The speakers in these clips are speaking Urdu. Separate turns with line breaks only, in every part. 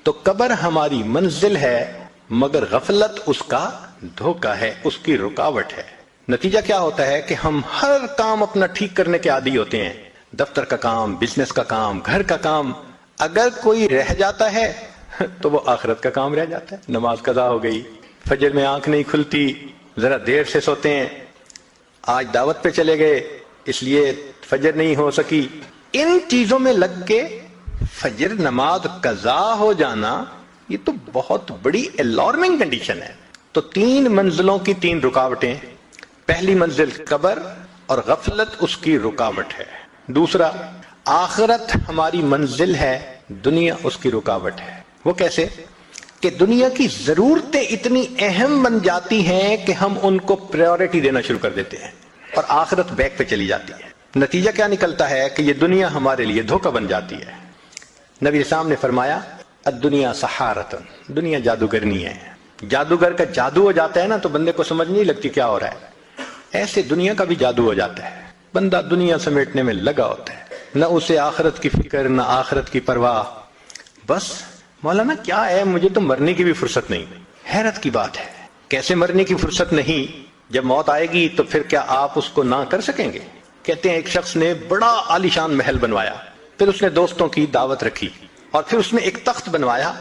تو قبر ہماری منزل ہے مگر غفلت اس کا دھوکہ ہے، اس کی رکاوٹ ہے۔ نتیجہ کیا ہوتا ہے کہ ہم ہر کام اپنا ٹھیک کرنے کے عادی ہوتے ہیں، دفتر کا کام، بزنس کا کام، گھر کا کام۔ اگر کوئی رہ جاتا ہے تو وہ آخرت کا کام رہ جاتا ہے۔ نماز قضا ہو گئی، فجر میں آنکھ نہیں کھلتی، ذرا دیر سے سوتے ہیں، آج دعوت پہ چلے گئے اس لیے فجر نہیں ہو سکی، ان چیزوں میں لگ کے فجر نماز قضا ہو جانا یہ تو بہت بڑی الارمنگ کنڈیشن ہے۔ تو 3 منزلوں کی 3 رکاوٹیں، پہلی منزل قبر اور غفلت اس کی رکاوٹ ہے۔ دوسرا، آخرت ہماری منزل ہے، دنیا اس کی رکاوٹ ہے۔ وہ کیسے؟ کہ دنیا کی ضرورتیں اتنی اہم بن جاتی ہیں کہ ہم ان کو پریورٹی دینا شروع کر دیتے ہیں اور آخرت بیک پہ چلی جاتی ہے۔ نتیجہ کیا نکلتا ہے کہ یہ دنیا ہمارے لیے دھوکہ بن جاتی ہے۔ نبی اسلام نے فرمایا الدنیا سحارتن، دنیا جادوگرنی ہے۔ جادوگر کا جادو ہو جاتا ہے نا تو بندے کو سمجھ نہیں لگتی کیا ہو رہا ہے، ایسے دنیا کا بھی جادو ہو جاتا ہے، بندہ دنیا سمیٹنے میں لگا ہوتا ہے، نہ اسے آخرت کی فکر نہ آخرت کی پرواہ، بس مولانا کیا ہے مجھے تو مرنے کی بھی فرصت نہیں۔ حیرت کی بات ہے، کیسے مرنے کی فرصت نہیں؟ جب موت آئے گی تو پھر کیا آپ اس کو نہ کر سکیں گے؟ کہتے ہیں ایک شخص نے بڑا عالیشان محل بنوایا، پھر اس نے دوستوں کی دعوت رکھی اور پھر اس نے ایک تخت بنوایا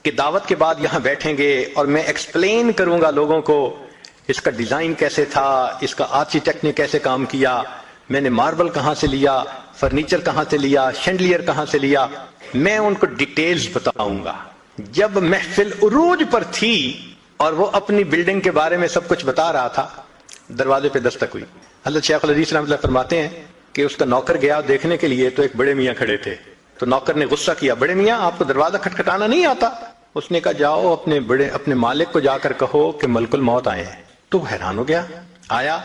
کہ دعوت کے بعد یہاں بیٹھیں گے اور میں ایکسپلین کروں گا لوگوں کو اس کا ڈیزائن کیسے تھا، اس کا آرکیٹیکٹ نے کیسے کام کیا، میں نے ماربل کہاں سے لیا، فرنیچر کہاں سے لیا، شینڈلیئر کہاں سے لیا، میں ان کو ڈیٹیلز بتاؤں گا۔ جب محفل عروج پر تھی اور وہ اپنی بلڈنگ کے بارے میں سب کچھ بتا رہا تھا، دروازے پہ دستک ہوئی۔ حضرت شیخ الحدیث رحمۃ اللہ فرماتے ہیں کہ اس کا نوکر گیا دیکھنے کے لیے تو ایک بڑے میاں کھڑے تھے، تو نوکر نے غصہ کیا، بڑے میاں آپ کو دروازہ کھٹکھٹانا نہیں آتا؟ اس نے کہا جاؤ اپنے مالک کو جا کر کہو کہ ملک الموت آئے ہیں۔ تو وہ حیران ہو گیا، آیا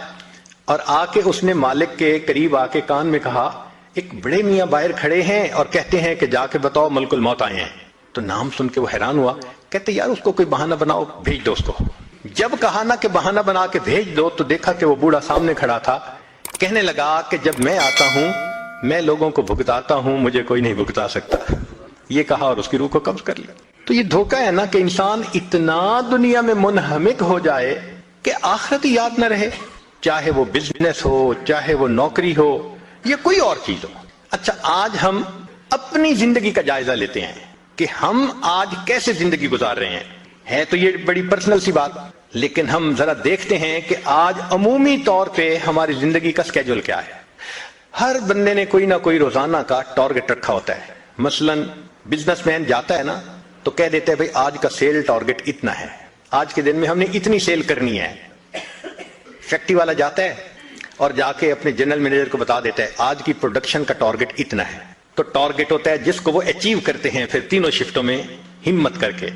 اور آ کے اس نے مالک کے قریب آ کے کان میں کہا ایک بڑے میاں باہر کھڑے ہیں اور کہتے ہیں کہ جا کے بتاؤ ملک الموت آئے ہیں۔ تو نام سن کے وہ حیران ہوا، کہتے یار اس کو کوئی بہانہ بناؤ، بھیج دو اس کو۔ جب کہا نا کہ بہانہ بنا کے بھیج دو تو دیکھا کہ وہ بوڑھا سامنے کھڑا تھا، کہنے لگا کہ جب میں آتا ہوں میں لوگوں کو بھگتاتا ہوں، مجھے کوئی نہیں بھگتا سکتا۔ یہ کہا اور اس کی روح کو قبض کر لیا۔ تو یہ دھوکہ ہے نا کہ انسان اتنا دنیا میں منہمک ہو جائے کہ آخرت ہی یاد نہ رہے، چاہے وہ بزنس ہو، چاہے وہ نوکری ہو یا کوئی اور چیز ہو۔ اچھا آج ہم اپنی زندگی کا جائزہ لیتے ہیں کہ ہم آج کیسے زندگی گزار رہے ہیں۔ ہے تو یہ بڑی پرسنل سی بات، لیکن ہم ذرا دیکھتے ہیں کہ آج عمومی طور پہ ہماری زندگی کا سکیجول کیا ہے۔ ہر بندے نے کوئی نہ کوئی روزانہ کا ٹارگٹ رکھا ہوتا ہے۔ مثلا بزنس مین جاتا ہے نا تو کہہ دیتے ہیں بھائی آج کا سیل ٹارگٹ اتنا ہے، آج کے دن میں ہم نے اتنی سیل کرنی ہے۔ فیکٹری والا جاتا ہے اور جا کے اپنے جنرل مینیجر کو بتا دیتا ہے آج کی پروڈکشن کا ٹارگٹ اتنا ہے۔ تو ٹارگٹ ہوتا ہے جس کو وہ اچیو کرتے ہیں پھر تینوں شفٹوں میں ہمت کر کے۔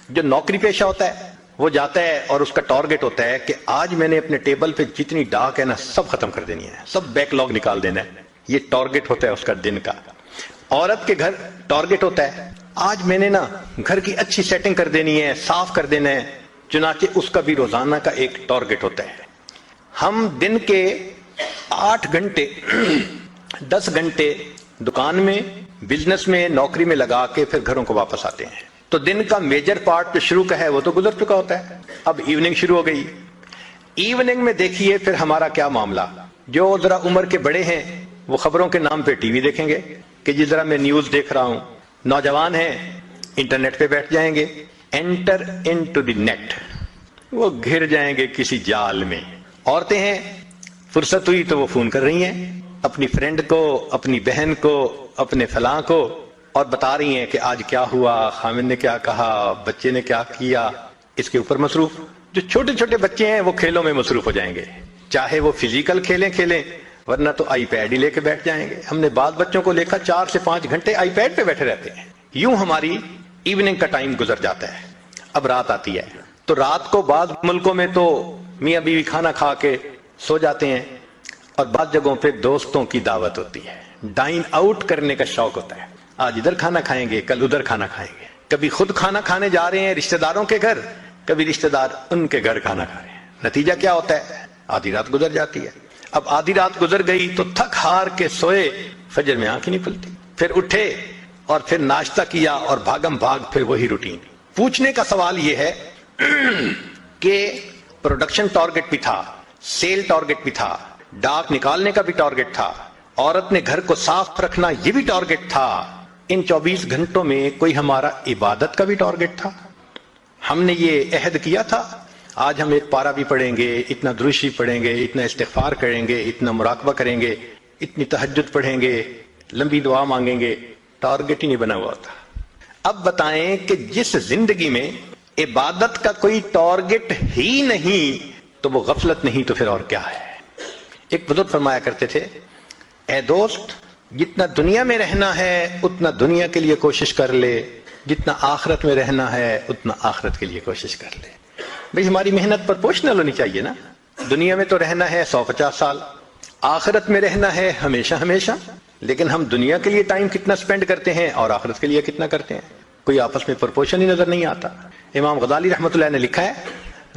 جو نوکری پیشہ ہوتا ہے وہ جاتا ہے اور اس کا ٹارگٹ ہوتا ہے کہ آج میں نے اپنے ٹیبل پہ جتنی ڈاک ہے نا سب ختم کر دینی ہے، سب بیک لاگ نکال دینا ہے۔ یہ ٹارگٹ ہوتا ہے اس کا دن کا۔ عورت کے گھر ٹارگٹ ہوتا ہے آج میں نے نا گھر کی اچھی سیٹنگ کر دینی ہے، صاف کر دینا ہے، چنانچہ اس کا بھی روزانہ کا ایک ٹارگٹ ہوتا ہے۔ ہم دن کے 8 گھنٹے 10 گھنٹے دکان میں، بزنس میں، نوکری میں لگا کے پھر گھروں کو واپس آتے ہیں، تو دن کا میجر پارٹ جو شروع کا ہے وہ تو گزر چکا ہوتا ہے، اب ایوننگ شروع ہو گئی۔ ایوننگ میں دیکھیے پھر ہمارا کیا معاملہ۔ جو ذرا عمر کے بڑے ہیں وہ خبروں کے نام پہ ٹی وی دیکھیں گے کہ جی ذرا میں نیوز دیکھ رہا ہوں، نوجوان ہیں انٹرنیٹ پہ بیٹھ جائیں گے، انٹر انٹو دی نیٹ، وہ گھر جائیں گے کسی جال میں۔ عورتیں ہیں فرصت ہوئی تو وہ فون کر رہی ہیں اپنی فرینڈ کو، اپنی بہن کو، اپنے فلاں کو، اور بتا رہی ہیں کہ آج کیا ہوا، خامن نے کیا کہا، بچے نے کیا کیا، اس کے اوپر مصروف۔ جو چھوٹے چھوٹے بچے ہیں وہ کھیلوں میں مصروف ہو جائیں گے، چاہے وہ فزیکل کھیلیں ورنہ تو آئی پیڈ ہی لے کے بیٹھ جائیں گے۔ ہم نے بعض بچوں کو دیکھا 4 سے 5 گھنٹے آئی پیڈ پہ بیٹھے رہتے ہیں۔ یوں ہماری ایوننگ کا ٹائم گزر جاتا ہے۔ اب رات آتی ہے تو رات کو بعض ملکوں میں تو میاں بیوی کھانا کھا کے سو جاتے ہیں، اور بعض جگہوں پہ دوستوں کی دعوت ہوتی ہے، ڈائن آؤٹ کرنے کا شوق ہوتا ہے، آج ادھر کھانا کھائیں گے، کل ادھر کھانا کھائیں گے۔ کبھی خود کھانا کھانے جا رہے ہیں رشتہ داروں کے گھر، کبھی رشتہ دار ان کے گھر کھانا کھا رہے ہیں۔ نتیجہ کیا ہوتا ہے؟ آدھی رات گزر جاتی ہے۔ اب آدھی رات گزر گئی تو تھک ہار کے سوئے، فجر میں آنکھ ہی نہیں کھلتی، پھر اٹھے اور پھر ناشتہ کیا اور بھاگم بھاگ پھر وہی روٹین. پوچھنے کا سوال یہ ہے کہ پروڈکشن ٹارگٹ بھی تھا, سیل ٹارگٹ بھی تھا, ڈاک نکالنے کا بھی ٹارگٹ تھا, عورت نے گھر کو صاف رکھنا یہ بھی ٹارگٹ تھا. ان 24 گھنٹوں میں کوئی ہمارا عبادت کا بھی ٹارگٹ تھا؟ ہم نے یہ عہد کیا تھا آج ہم ایک پارہ بھی پڑھیں گے, اتنا دروشی پڑھیں گے, اتنا استغفار کریں گے, اتنا مراقبہ کریں گے, اتنی تہجد پڑھیں گے, لمبی دعا مانگیں گے؟ ٹارگٹ ہی نہیں بنا ہوا تھا. اب بتائیں کہ جس زندگی میں عبادت کا کوئی ٹارگٹ ہی نہیں تو وہ غفلت نہیں تو پھر اور کیا ہے؟ ایک بزرگ فرمایا کرتے تھے, اے دوست جتنا دنیا میں رہنا ہے اتنا دنیا کے لیے کوشش کر لے, جتنا آخرت میں رہنا ہے اتنا آخرت کے لیے کوشش کر لے. بھئی ہماری محنت پرپورشنل ہونی چاہیے نا. دنیا میں تو رہنا ہے 150 سال, آخرت میں رہنا ہے ہمیشہ ہمیشہ, لیکن ہم دنیا کے لیے ٹائم کتنا سپینڈ کرتے ہیں اور آخرت کے لیے کتنا کرتے ہیں, کوئی آپس میں پرپورشن ہی نظر نہیں آتا. امام غزالی رحمۃ اللہ نے لکھا ہے,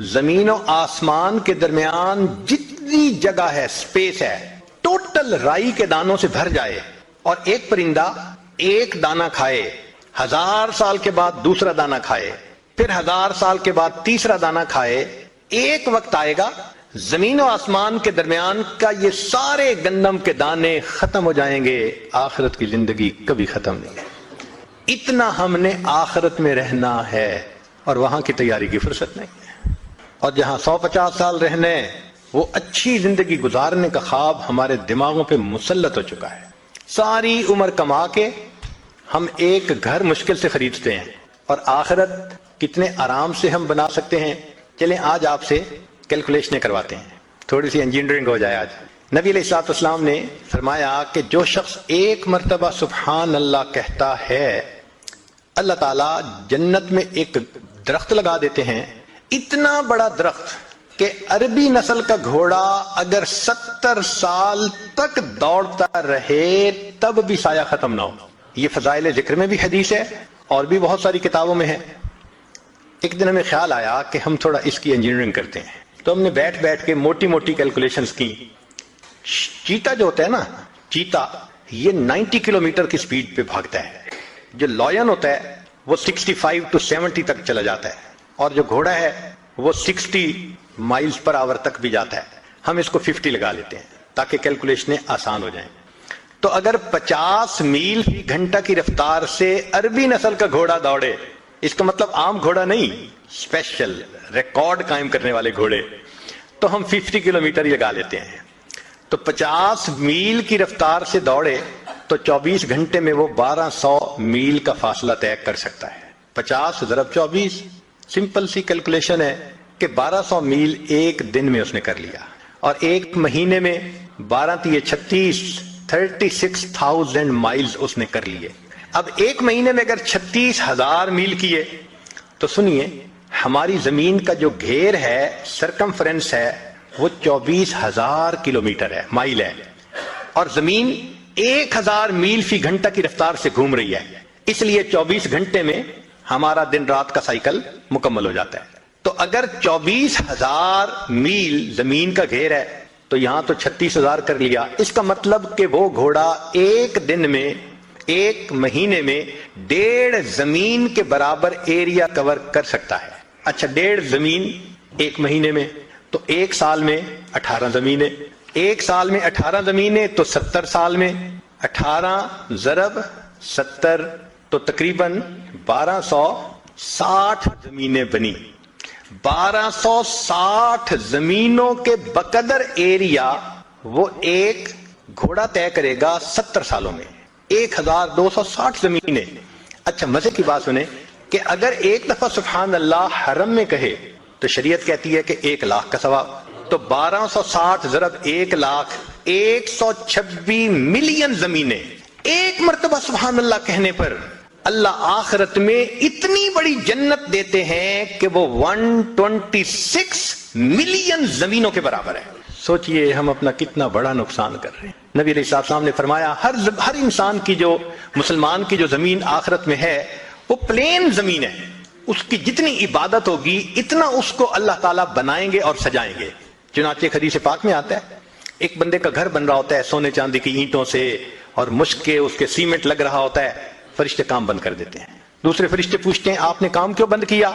زمین و آسمان کے درمیان جتنی جگہ ہے, سپیس ہے, ٹوٹل رائی کے دانوں سے بھر جائے اور ایک پرندہ ایک دانہ کھائے, 1000 سال کے بعد دوسرا دانہ کھائے, پھر 1000 سال کے بعد تیسرا دانہ کھائے, ایک وقت آئے گا زمین و آسمان کے درمیان کا یہ سارے گندم کے دانے ختم ہو جائیں گے, آخرت کی زندگی کبھی ختم نہیں ہے. اتنا ہم نے آخرت میں رہنا ہے اور وہاں کی تیاری کی فرصت نہیں ہے. اور جہاں 150 سال رہنے, وہ اچھی زندگی گزارنے کا خواب ہمارے دماغوں پہ مسلط ہو چکا ہے. ساری عمر کما کے ہم ایک گھر مشکل سے خریدتے ہیں اور آخرت کتنے آرام سے ہم بنا سکتے ہیں. چلیں آج آپ سے کیلکولیشنیں کرواتے ہیں, تھوڑی سی انجینئرنگ ہو جائے. آج نبی علیہ الصلوۃ والسلام نے فرمایا کہ جو شخص ایک مرتبہ سبحان اللہ کہتا ہے, اللہ تعالیٰ جنت میں ایک درخت لگا دیتے ہیں, اتنا بڑا درخت کہ عربی نسل کا گھوڑا اگر 70 سال تک دوڑتا رہے تب بھی سایہ ختم نہ ہو. یہ فضائل ذکر میں بھی حدیث ہے اور بھی بہت ساری کتابوں میں ہے. ایک دن ہمیں خیال آیا کہ ہم تھوڑا اس کی انجینئرنگ کرتے ہیں, تو ہم نے بیٹھ بیٹھ کے موٹی موٹی کیلکولیشنز کی. چیتا جو ہوتا ہے نا, چیتا یہ 90 کلومیٹر کی سپیڈ پہ بھاگتا ہے, جو لائن ہوتا ہے وہ 65 to 70 تک چلا جاتا ہے, اور جو گھوڑا ہے وہ 60 مائلز پر آور تک بھی جاتا ہے. ہم اس کو 50 لگا لیتے ہیں تاکہ کیلکولیشنیں آسان ہو جائیں. تو اگر 50 میل فی گھنٹہ کی رفتار سے عربی نسل کا گھوڑا دوڑے, اس کا مطلب عام گھوڑا نہیں, اسپیشل ریکارڈ قائم کرنے والے گھوڑے, تو ہم 50 کلومیٹر ہی لگا لیتے ہیں. تو 50 میل کی رفتار سے دوڑے تو 24 گھنٹے میں وہ 1200 میل کا فاصلہ طے کر سکتا ہے. 50 ضرب 24, سمپل سی کیلکولیشن ہے کہ 1200 میل ایک دن میں اس نے کر لیا, اور ایک مہینے میں 12 تیے 36, 36,000 مائلز اس نے کر لیے. اب ایک مہینے میں اگر 36,000 میل کیے تو سنیے, ہماری زمین کا جو گھیر ہے, سرکمفرنس ہے, وہ 24,000 کلومیٹر ہے, مائل ہے, اور زمین 1000 میل فی گھنٹہ کی رفتار سے گھوم رہی ہے. اس لیے 24 گھنٹے میں ہمارا دن رات کا سائیکل مکمل ہو جاتا ہے. تو اگر 24,000 میل زمین کا گھیر ہے تو یہاں تو 36,000 کر لیا. اس کا مطلب کہ وہ گھوڑا ایک دن میں, ایک مہینے میں 1.5 زمین کے برابر ایریا کور کر سکتا ہے. اچھا 1.5 زمین ایک مہینے میں, تو ایک سال میں 18 زمینیں, ایک سال میں 18 زمینیں تو 70 سال میں 18 ضرب 70 تو تقریباً 1260 زمینیں بنی. 1260 زمینوں کے بقدر ایریا وہ ایک گھوڑا طے کرے گا 70 سالوں میں, 1260 زمینیں. اچھا مزے کی بات سنیں کہ اگر ایک دفعہ سبحان اللہ حرم میں کہے تو شریعت کہتی ہے کہ 1 لاکھ کا ثواب. تو 1260 ضرب 1 لاکھ, 126 ملین زمینیں. ایک مرتبہ سبحان اللہ کہنے پر اللہ آخرت میں اتنی بڑی جنت دیتے ہیں کہ وہ 126 ملین زمینوں کے برابر ہے. سوچئے ہم اپنا کتنا بڑا نقصان کر رہے ہیں. نبی علیہ السلام نے فرمایا ہر انسان کی, جو مسلمان کی جو زمین آخرت میں ہے وہ پلین زمین ہے, اس کی جتنی عبادت ہوگی اتنا اس کو اللہ تعالیٰ بنائیں گے اور سجائیں گے. چنانچہ حدیث پاک میں آتا ہے ایک بندے کا گھر بن رہا ہوتا ہے سونے چاندی کی اینٹوں سے, اور مشک کے اس کے سیمنٹ لگ رہا ہوتا ہے, فرشتے کام بند کر دیتے ہیں. دوسرے فرشتے پوچھتے ہیں آپ نے کام کیوں بند کیا؟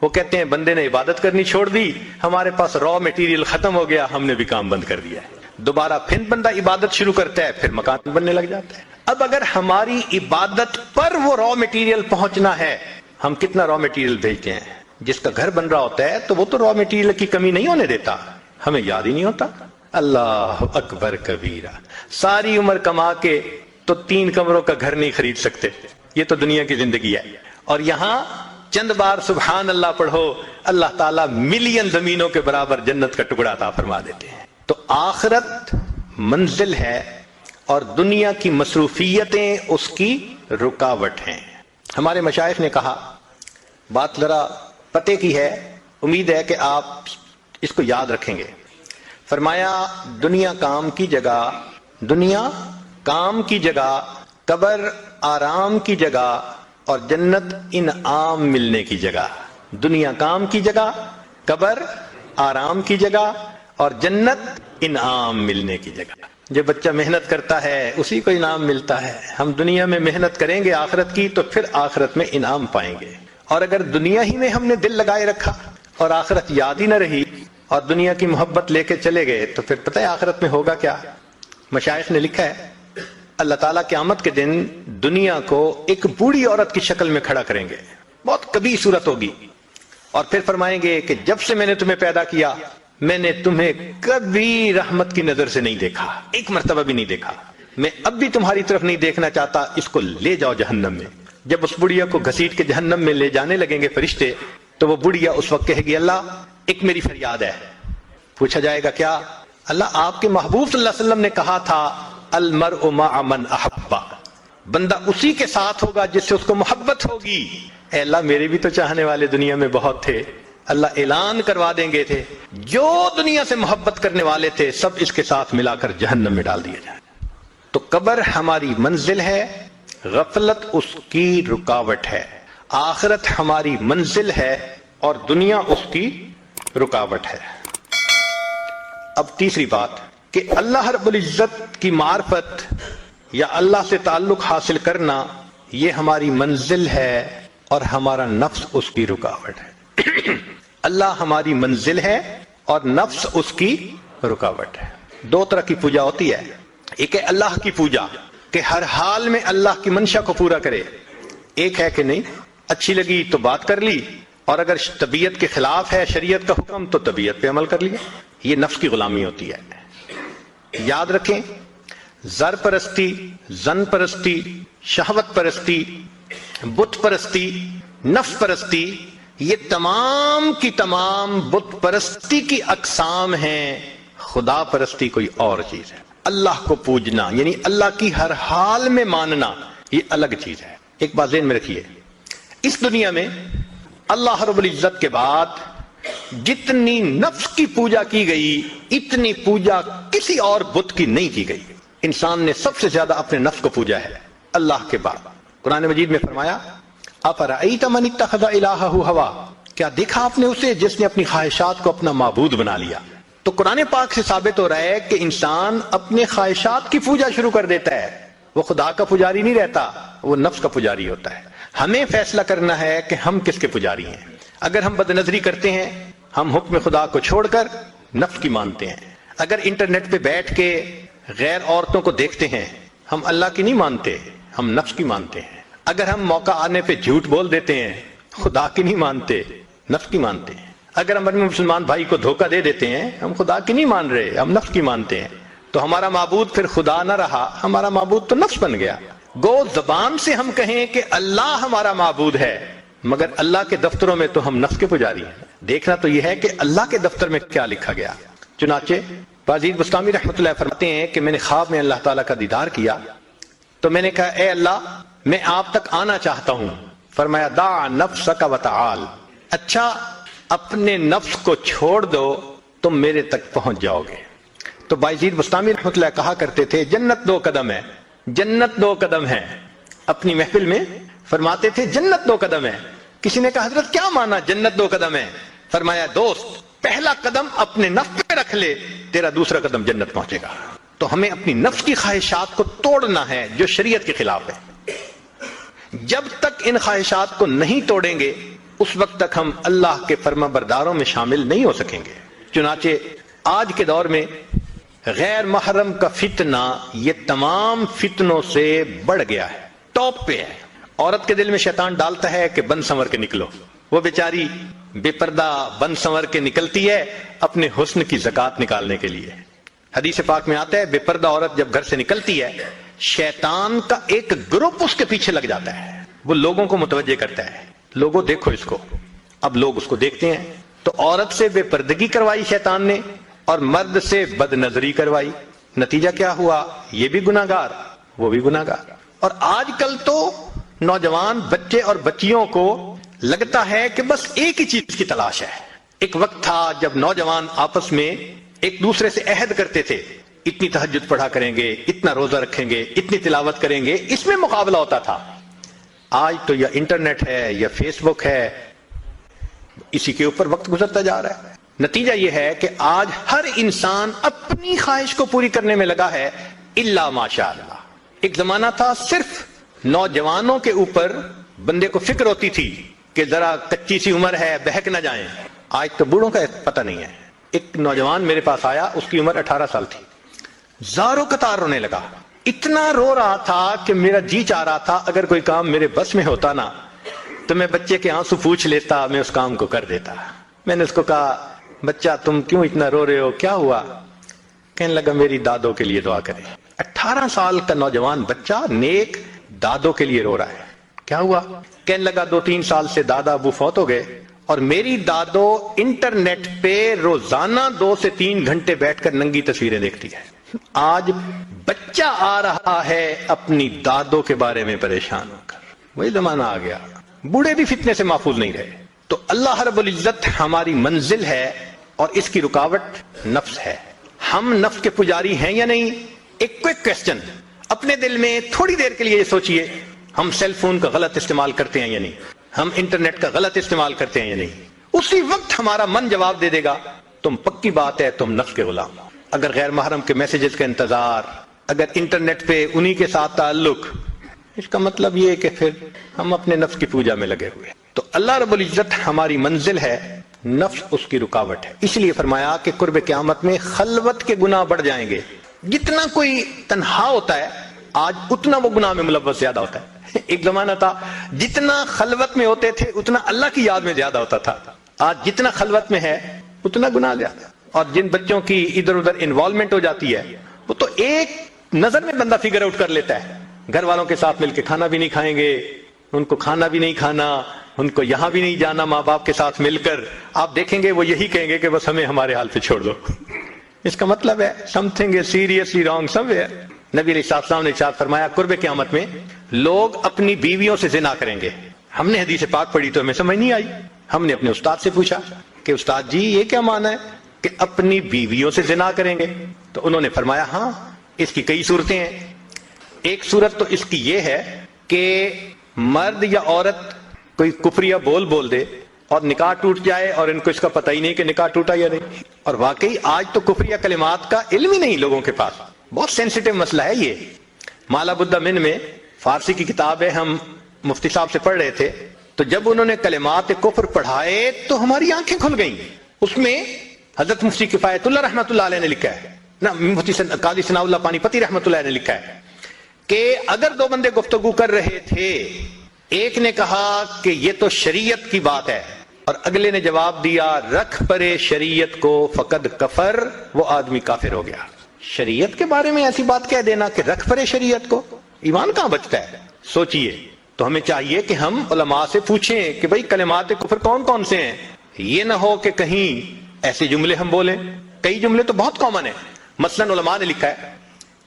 وہ کہتے ہیں بندے نے عبادت کرنی چھوڑ دی, ہمارے پاس را میٹیریل ختم ہو گیا, ہم نے بھی کام بند کر دیا ہے. دوبارہ پھر بندہ عبادت شروع کرتا ہے, پھر مکان بننے لگ جاتا ہے. اب اگر ہماری عبادت پر وہ را میٹیریل پہنچنا ہے, ہم کتنا را میٹیریل بھیجتے ہیں. جس کا گھر بن رہا ہوتا ہے تو وہ تو را میٹیریل کی کمی نہیں ہونے دیتا, ہمیں یاد ہی نہیں ہوتا. اللہ اکبر کبیرہ, ساری عمر کما کے تو 3 کمروں کا گھر نہیں خرید سکتے. یہ تو دنیا کی زندگی ہے, اور یہاں چند بار سبحان اللہ پڑھو, اللہ تعالیٰ ملین زمینوں کے برابر جنت کا ٹکڑا عطا فرما دیتے ہیں. تو آخرت منزل ہے اور دنیا کی مصروفیتیں اس کی رکاوٹ ہیں. ہمارے مشائخ نے کہا, بات ذرا پتے کی ہے, امید ہے کہ آپ اس کو یاد رکھیں گے. فرمایا دنیا کام کی جگہ, دنیا کام کی جگہ, قبر آرام کی جگہ, اور جنت انعام ملنے کی جگہ. دنیا کام کی جگہ, قبر آرام کی جگہ, اور جنت انعام ملنے کی جگہ. جو بچہ محنت کرتا ہے اسی کو انعام ملتا ہے. ہم دنیا میں محنت کریں گے آخرت کی تو پھر آخرت میں انعام پائیں گے. اور اگر دنیا ہی میں ہم نے دل لگائے رکھا اور آخرت یاد ہی نہ رہی اور دنیا کی محبت لے کے چلے گئے تو پھر پتہ ہے آخرت میں ہوگا کیا. مشائخ نے لکھا ہے اللہ تعالیٰ قیامت کے دن دنیا کو ایک بوڑھی عورت کی شکل میں کھڑا کریں گے, بہت کبھی صورت ہوگی, اور پھر فرمائیں گے کہ جب سے میں نے تمہیں پیدا کیا میں نے تمہیں کبھی رحمت کی نظر سے نہیں دیکھا, ایک مرتبہ بھی نہیں دیکھا. میں اب بھی تمہاری طرف نہیں دیکھنا چاہتا, اس کو لے جاؤ جہنم میں. جب اس بڑھیا کو گھسیٹ کے جہنم میں لے جانے لگیں گے فرشتے تو وہ بڑھیا اس وقت کہے گی اللہ ایک میری فریاد ہے. پوچھا جائے گا کیا؟ اللہ آپ کے محبوب صلی اللہ علیہ وسلم نے کہا تھا المرء مع من احب, بندہ اسی کے ساتھ ہوگا جس سے اس کو محبت ہوگی. اے اللہ میرے بھی تو چاہنے والے دنیا میں بہت تھے. اللہ اعلان کروا دیں گے تھے جو دنیا سے محبت کرنے والے تھے سب اس کے ساتھ ملا کر جہنم میں ڈال دیے جائیں. تو قبر ہماری منزل ہے, غفلت اس کی رکاوٹ ہے. آخرت ہماری منزل ہے اور دنیا اس کی رکاوٹ ہے. اب تیسری بات کہ اللہ رب العزت کی معرفت یا اللہ سے تعلق حاصل کرنا یہ ہماری منزل ہے اور ہمارا نفس اس کی رکاوٹ ہے. اللہ ہماری منزل ہے اور نفس اس کی رکاوٹ ہے. 2 طرح کی پوجا ہوتی ہے. ایک ہے اللہ کی پوجا کہ ہر حال میں اللہ کی منشا کو پورا کرے. ایک ہے کہ نہیں اچھی لگی تو بات کر لی, اور اگر طبیعت کے خلاف ہے شریعت کا حکم تو طبیعت پہ عمل کر لیا. یہ نفس کی غلامی ہوتی ہے. یاد رکھیں زر پرستی, زن پرستی, شہوت پرستی, بت پرستی, نفس پرستی, یہ تمام کی تمام بت پرستی کی اقسام ہیں. خدا پرستی کوئی اور چیز ہے. اللہ کو پوجنا یعنی اللہ کی ہر حال میں ماننا یہ الگ چیز ہے. ایک بات ذہن میں رکھیے, اس دنیا میں اللہ رب العزت کے بعد جتنی نفس کی پوجا کی گئی اتنی پوجا کسی اور بت کی نہیں کی گئی. انسان نے سب سے زیادہ اپنے نفس کو پوجا ہے اللہ کے بعد. قرآن مجید میں فرمایا اَفَرَأَيْتَ مَنِ اتَّخَذَ إِلَٰهَهُ هَوَاهُ, کیا دیکھا آپ نے اسے جس نے اپنی خواہشات کو اپنا معبود بنا لیا. تو قرآن پاک سے ثابت ہو رہا ہے کہ انسان اپنے خواہشات کی پوجا شروع کر دیتا ہے. وہ خدا کا پجاری نہیں رہتا, وہ نفس کا پجاری ہوتا ہے. ہمیں فیصلہ کرنا ہے کہ ہم کس کے پجاری ہیں. اگر ہم بد نظری کرتے ہیں ہم حکم خدا کو چھوڑ کر نفس کی مانتے ہیں. اگر انٹرنیٹ پہ بیٹھ کے غیر عورتوں کو دیکھتے ہیں ہم اللہ کی نہیں مانتے, ہم نفس کی مانتے ہیں. اگر ہم موقع آنے پہ جھوٹ بول دیتے ہیں خدا کی نہیں مانتے, نفس کی مانتے ہیں. اگر ہم اپنے مسلمان بھائی کو دھوکہ دے دیتے ہیں ہم خدا کی نہیں مان رہے, ہم نفس کی مانتے ہیں. تو ہمارا معبود پھر خدا نہ رہا, ہمارا معبود تو نفس بن گیا. گو زبان سے ہم کہیں کہ اللہ ہمارا معبود ہے مگر اللہ کے دفتروں میں تو ہم نفس کے پجاری ہیں. دیکھنا تو یہ ہے کہ اللہ کے دفتر میں کیا لکھا گیا. چنانچہ بازید بستامی رحمۃ اللہ فرماتے ہیں کہ میں نے خواب میں اللہ تعالیٰ کا دیدار کیا تو میں نے کہا اے اللہ میں آپ تک آنا چاہتا ہوں. فرمایا دع نفسک وتعال, اچھا اپنے نفس کو چھوڑ دو تم میرے تک پہنچ جاؤ گے. تو بازید بستامی رحمۃ اللہ کہا کرتے تھے جنت 2 قدم ہے, جنت 2 قدم ہے. اپنی محفل میں فرماتے تھے جنت 2 قدم ہے. کسی نے کہا حضرت کیا مانا جنت 2 قدم ہے؟ فرمایا دوست پہلا قدم اپنے نفس پہ رکھ لے تیرا دوسرا قدم جنت پہنچے گا. تو ہمیں اپنی نفس کی خواہشات کو توڑنا ہے جو شریعت کے خلاف ہے. جب تک ان خواہشات کو نہیں توڑیں گے اس وقت تک ہم اللہ کے فرما برداروں میں شامل نہیں ہو سکیں گے. چنانچہ آج کے دور میں غیر محرم کا فتنہ یہ تمام فتنوں سے بڑھ گیا ہے، ٹاپ پہ ہے. عورت کے دل میں شیطان ڈالتا ہے کہ بن سنور کے نکلو. وہ بیچاری بے پردہ بن سنور کے نکلتی ہے اپنے حسن کی زکات نکالنے کے لیے. حدیث پاک میں آتا ہے بے پردہ عورت جب گھر سے نکلتی ہے شیطان کا ایک گروپ اس کے پیچھے لگ جاتا ہے، وہ لوگوں کو متوجہ کرتا ہے، لوگوں دیکھو اس کو. اب لوگ اس کو دیکھتے ہیں تو عورت سے بے پردگی کروائی شیطان نے اور مرد سے بد نظری کروائی. نتیجہ کیا ہوا؟ یہ بھی گناہگار وہ بھی گناہگار. اور آج کل تو نوجوان بچے اور بچیوں کو لگتا ہے کہ بس ایک ہی چیز کی تلاش ہے. ایک وقت تھا جب نوجوان آپس میں ایک دوسرے سے عہد کرتے تھے اتنی تہجد پڑھا کریں گے، اتنا روزہ رکھیں گے، اتنی تلاوت کریں گے، اس میں مقابلہ ہوتا تھا. آج تو یا انٹرنیٹ ہے یا فیس بک ہے، اسی کے اوپر وقت گزرتا جا رہا ہے. نتیجہ یہ ہے کہ آج ہر انسان اپنی خواہش کو پوری کرنے میں لگا ہے الا ماشاء اللہ. ایک زمانہ تھا صرف نوجوانوں کے اوپر بندے کو فکر ہوتی تھی کہ ذرا کچی سی عمر ہے بہک نہ جائیں. آج تو بوڑھوں کا پتہ نہیں ہے. ایک نوجوان میرے پاس آیا، اس کی عمر 18 سال تھی، زاروں قطار رونے لگا. اتنا رو رہا تھا کہ میرا جی چاہ رہا تھا اگر کوئی کام میرے بس میں ہوتا نا تو میں بچے کے آنسو پوچھ لیتا، میں اس کام کو کر دیتا. میں نے اس کو کہا بچہ تم کیوں اتنا رو رہے ہو، کیا ہوا؟ کہنے لگا میری دادوں کے لیے دعا کریں. 18 سال کا نوجوان بچہ نیک دادوں کے لیے رو رہا ہے. کیا ہوا؟ کہنے لگا 2-3 سال سے دادا ابو فوت ہو گئے اور میری دادو انٹرنیٹ پہ روزانہ 2 سے 3 گھنٹے بیٹھ کر ننگی تصویریں دیکھتی ہے. آج بچہ آ رہا ہے اپنی دادوں کے بارے میں پریشان ہو کر. وہی زمانہ آ گیا، بوڑھے بھی فتنے سے محفوظ نہیں رہے. تو اللہ رب العزت ہماری منزل ہے اور اس کی رکاوٹ نفس ہے. ہم نفس کے پجاری ہیں یا نہیں؟ ایک کوئک کوسچن اپنے دل میں تھوڑی دیر کے لیے یہ سوچئے، ہم سیل فون کا غلط استعمال کرتے ہیں یا نہیں؟ ہم انٹرنیٹ کا غلط استعمال کرتے ہیں یا نہیں؟ اسی وقت ہمارا من جواب دے دے گا تم پکی بات ہے تم نفس کے غلام ہو. اگر غیر محرم کے میسیجز کا انتظار، اگر انٹرنیٹ پہ انہی کے ساتھ تعلق، اس کا مطلب یہ ہے کہ پھر ہم اپنے نفس کی پوجا میں لگے ہوئے. تو اللہ رب العزت ہماری منزل ہے، نفس اس کی رکاوٹ ہے. اس لیے فرمایا کہ قرب قیامت میں خلوت کے گناہ بڑھ جائیں گے. جتنا کوئی تنہا ہوتا ہے آج اتنا وہ گناہ میں ملوث زیادہ ہوتا ہے. ایک زمانہ تھا جتنا خلوت میں ہوتے تھے اتنا اللہ کی یاد میں زیادہ ہوتا تھا. آج جتنا خلوت میں ہے اتنا گناہ زیادہ. اور جن بچوں کی ادھر ادھر انوالومنٹ ہو جاتی ہے وہ تو ایک نظر میں بندہ فگر آؤٹ کر لیتا ہے. گھر والوں کے ساتھ مل کے کھانا بھی نہیں کھائیں گے، ان کو کھانا بھی نہیں کھانا، ان کو یہاں بھی نہیں جانا ماں باپ کے ساتھ مل کر. آپ دیکھیں گے وہ یہی کہیں گے کہ بس ہمیں ہمارے حال پہ چھوڑ دو. اس کا مطلب ہے some thing is seriously wrong some where. نبی علیہ السلام نے ارشاد فرمایا قرب قیامت میں لوگ اپنی بیویوں سے زنا کریں گے. ہم نے حدیث پاک پڑھی تو ہمیں سمجھ نہیں آئی. ہم نے اپنے استاد سے پوچھا کہ استاد جی یہ کیا معنی ہے کہ اپنی بیویوں سے زنا کریں گے؟ تو انہوں نے فرمایا ہاں اس کی کئی صورتیں ہیں. ایک صورت تو اس کی یہ ہے کہ مرد یا عورت کوئی کفریہ بول دے اور نکاح ٹوٹ جائے اور ان کو اس کا پتہ ہی نہیں کہ نکاح ٹوٹا یا نہیں. اور واقعی آج تو کفریہ کلمات کا علم ہی نہیں لوگوں کے پاس. بہت سینسیٹیو مسئلہ ہے یہ. مالا بدہ من میں فارسی کی کتاب ہے، ہم مفتی صاحب سے پڑھ رہے تھے تو جب انہوں نے کلمات کفر پڑھائے تو ہماری آنکھیں کھل گئیں. اس میں حضرت مفتی کفایت اللہ رحمۃ اللہ علیہ نے لکھا ہے نا، مفتی قاضی ثناء اللہ پانی پتی رحمۃ اللہ علیہ نے لکھا ہے کہ اگر 2 بندے گفتگو کر رہے تھے، ایک نے کہا کہ یہ تو شریعت کی بات ہے اور اگلے نے جواب دیا رکھ پرے شریعت کو فقد کفر، وہ آدمی کافر ہو گیا. شریعت کے بارے میں ایسی بات کہہ دینا کہ رکھ پرے شریعت کو، ایمان کہاں بچتا ہے؟ سوچئے. تو ہمیں چاہیے کہ ہم علماء سے پوچھیں کہ بھئی کلمات کفر کون کون سے ہیں. یہ نہ ہو کہ کہیں ایسے جملے ہم بولیں. کئی جملے تو بہت کامن ہیں. مثلا علماء نے لکھا ہے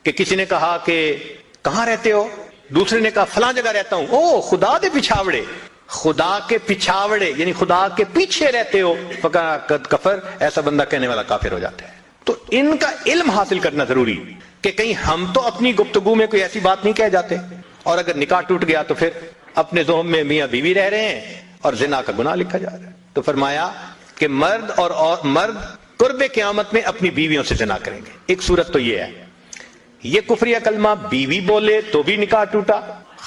کہ کسی نے کہا کہ کہاں رہتے ہو، دوسرے نے کہا فلاں جگہ رہتا ہوں. او خدا دے پچھاوڑے، خدا کے پچھاوڑے یعنی خدا کے پیچھے رہتے ہو، فقد کفر، ایسا بندہ کہنے والا کافر ہو جاتا ہے. تو ان کا علم حاصل کرنا ضروری کہ کہیں ہم تو اپنی گفتگو میں کوئی ایسی بات نہیں کہہ جاتے اور اگر نکاح ٹوٹ گیا تو پھر اپنے ذہن میں میاں بیوی رہ رہے ہیں اور زنا کا گناہ لکھا جا رہا ہے. تو فرمایا کہ مرد قرب قیامت میں اپنی بیویوں سے زنا کریں گے. ایک صورت تو یہ ہے، یہ کفریہ کلمہ بیوی بولے تو بھی نکاح ٹوٹا،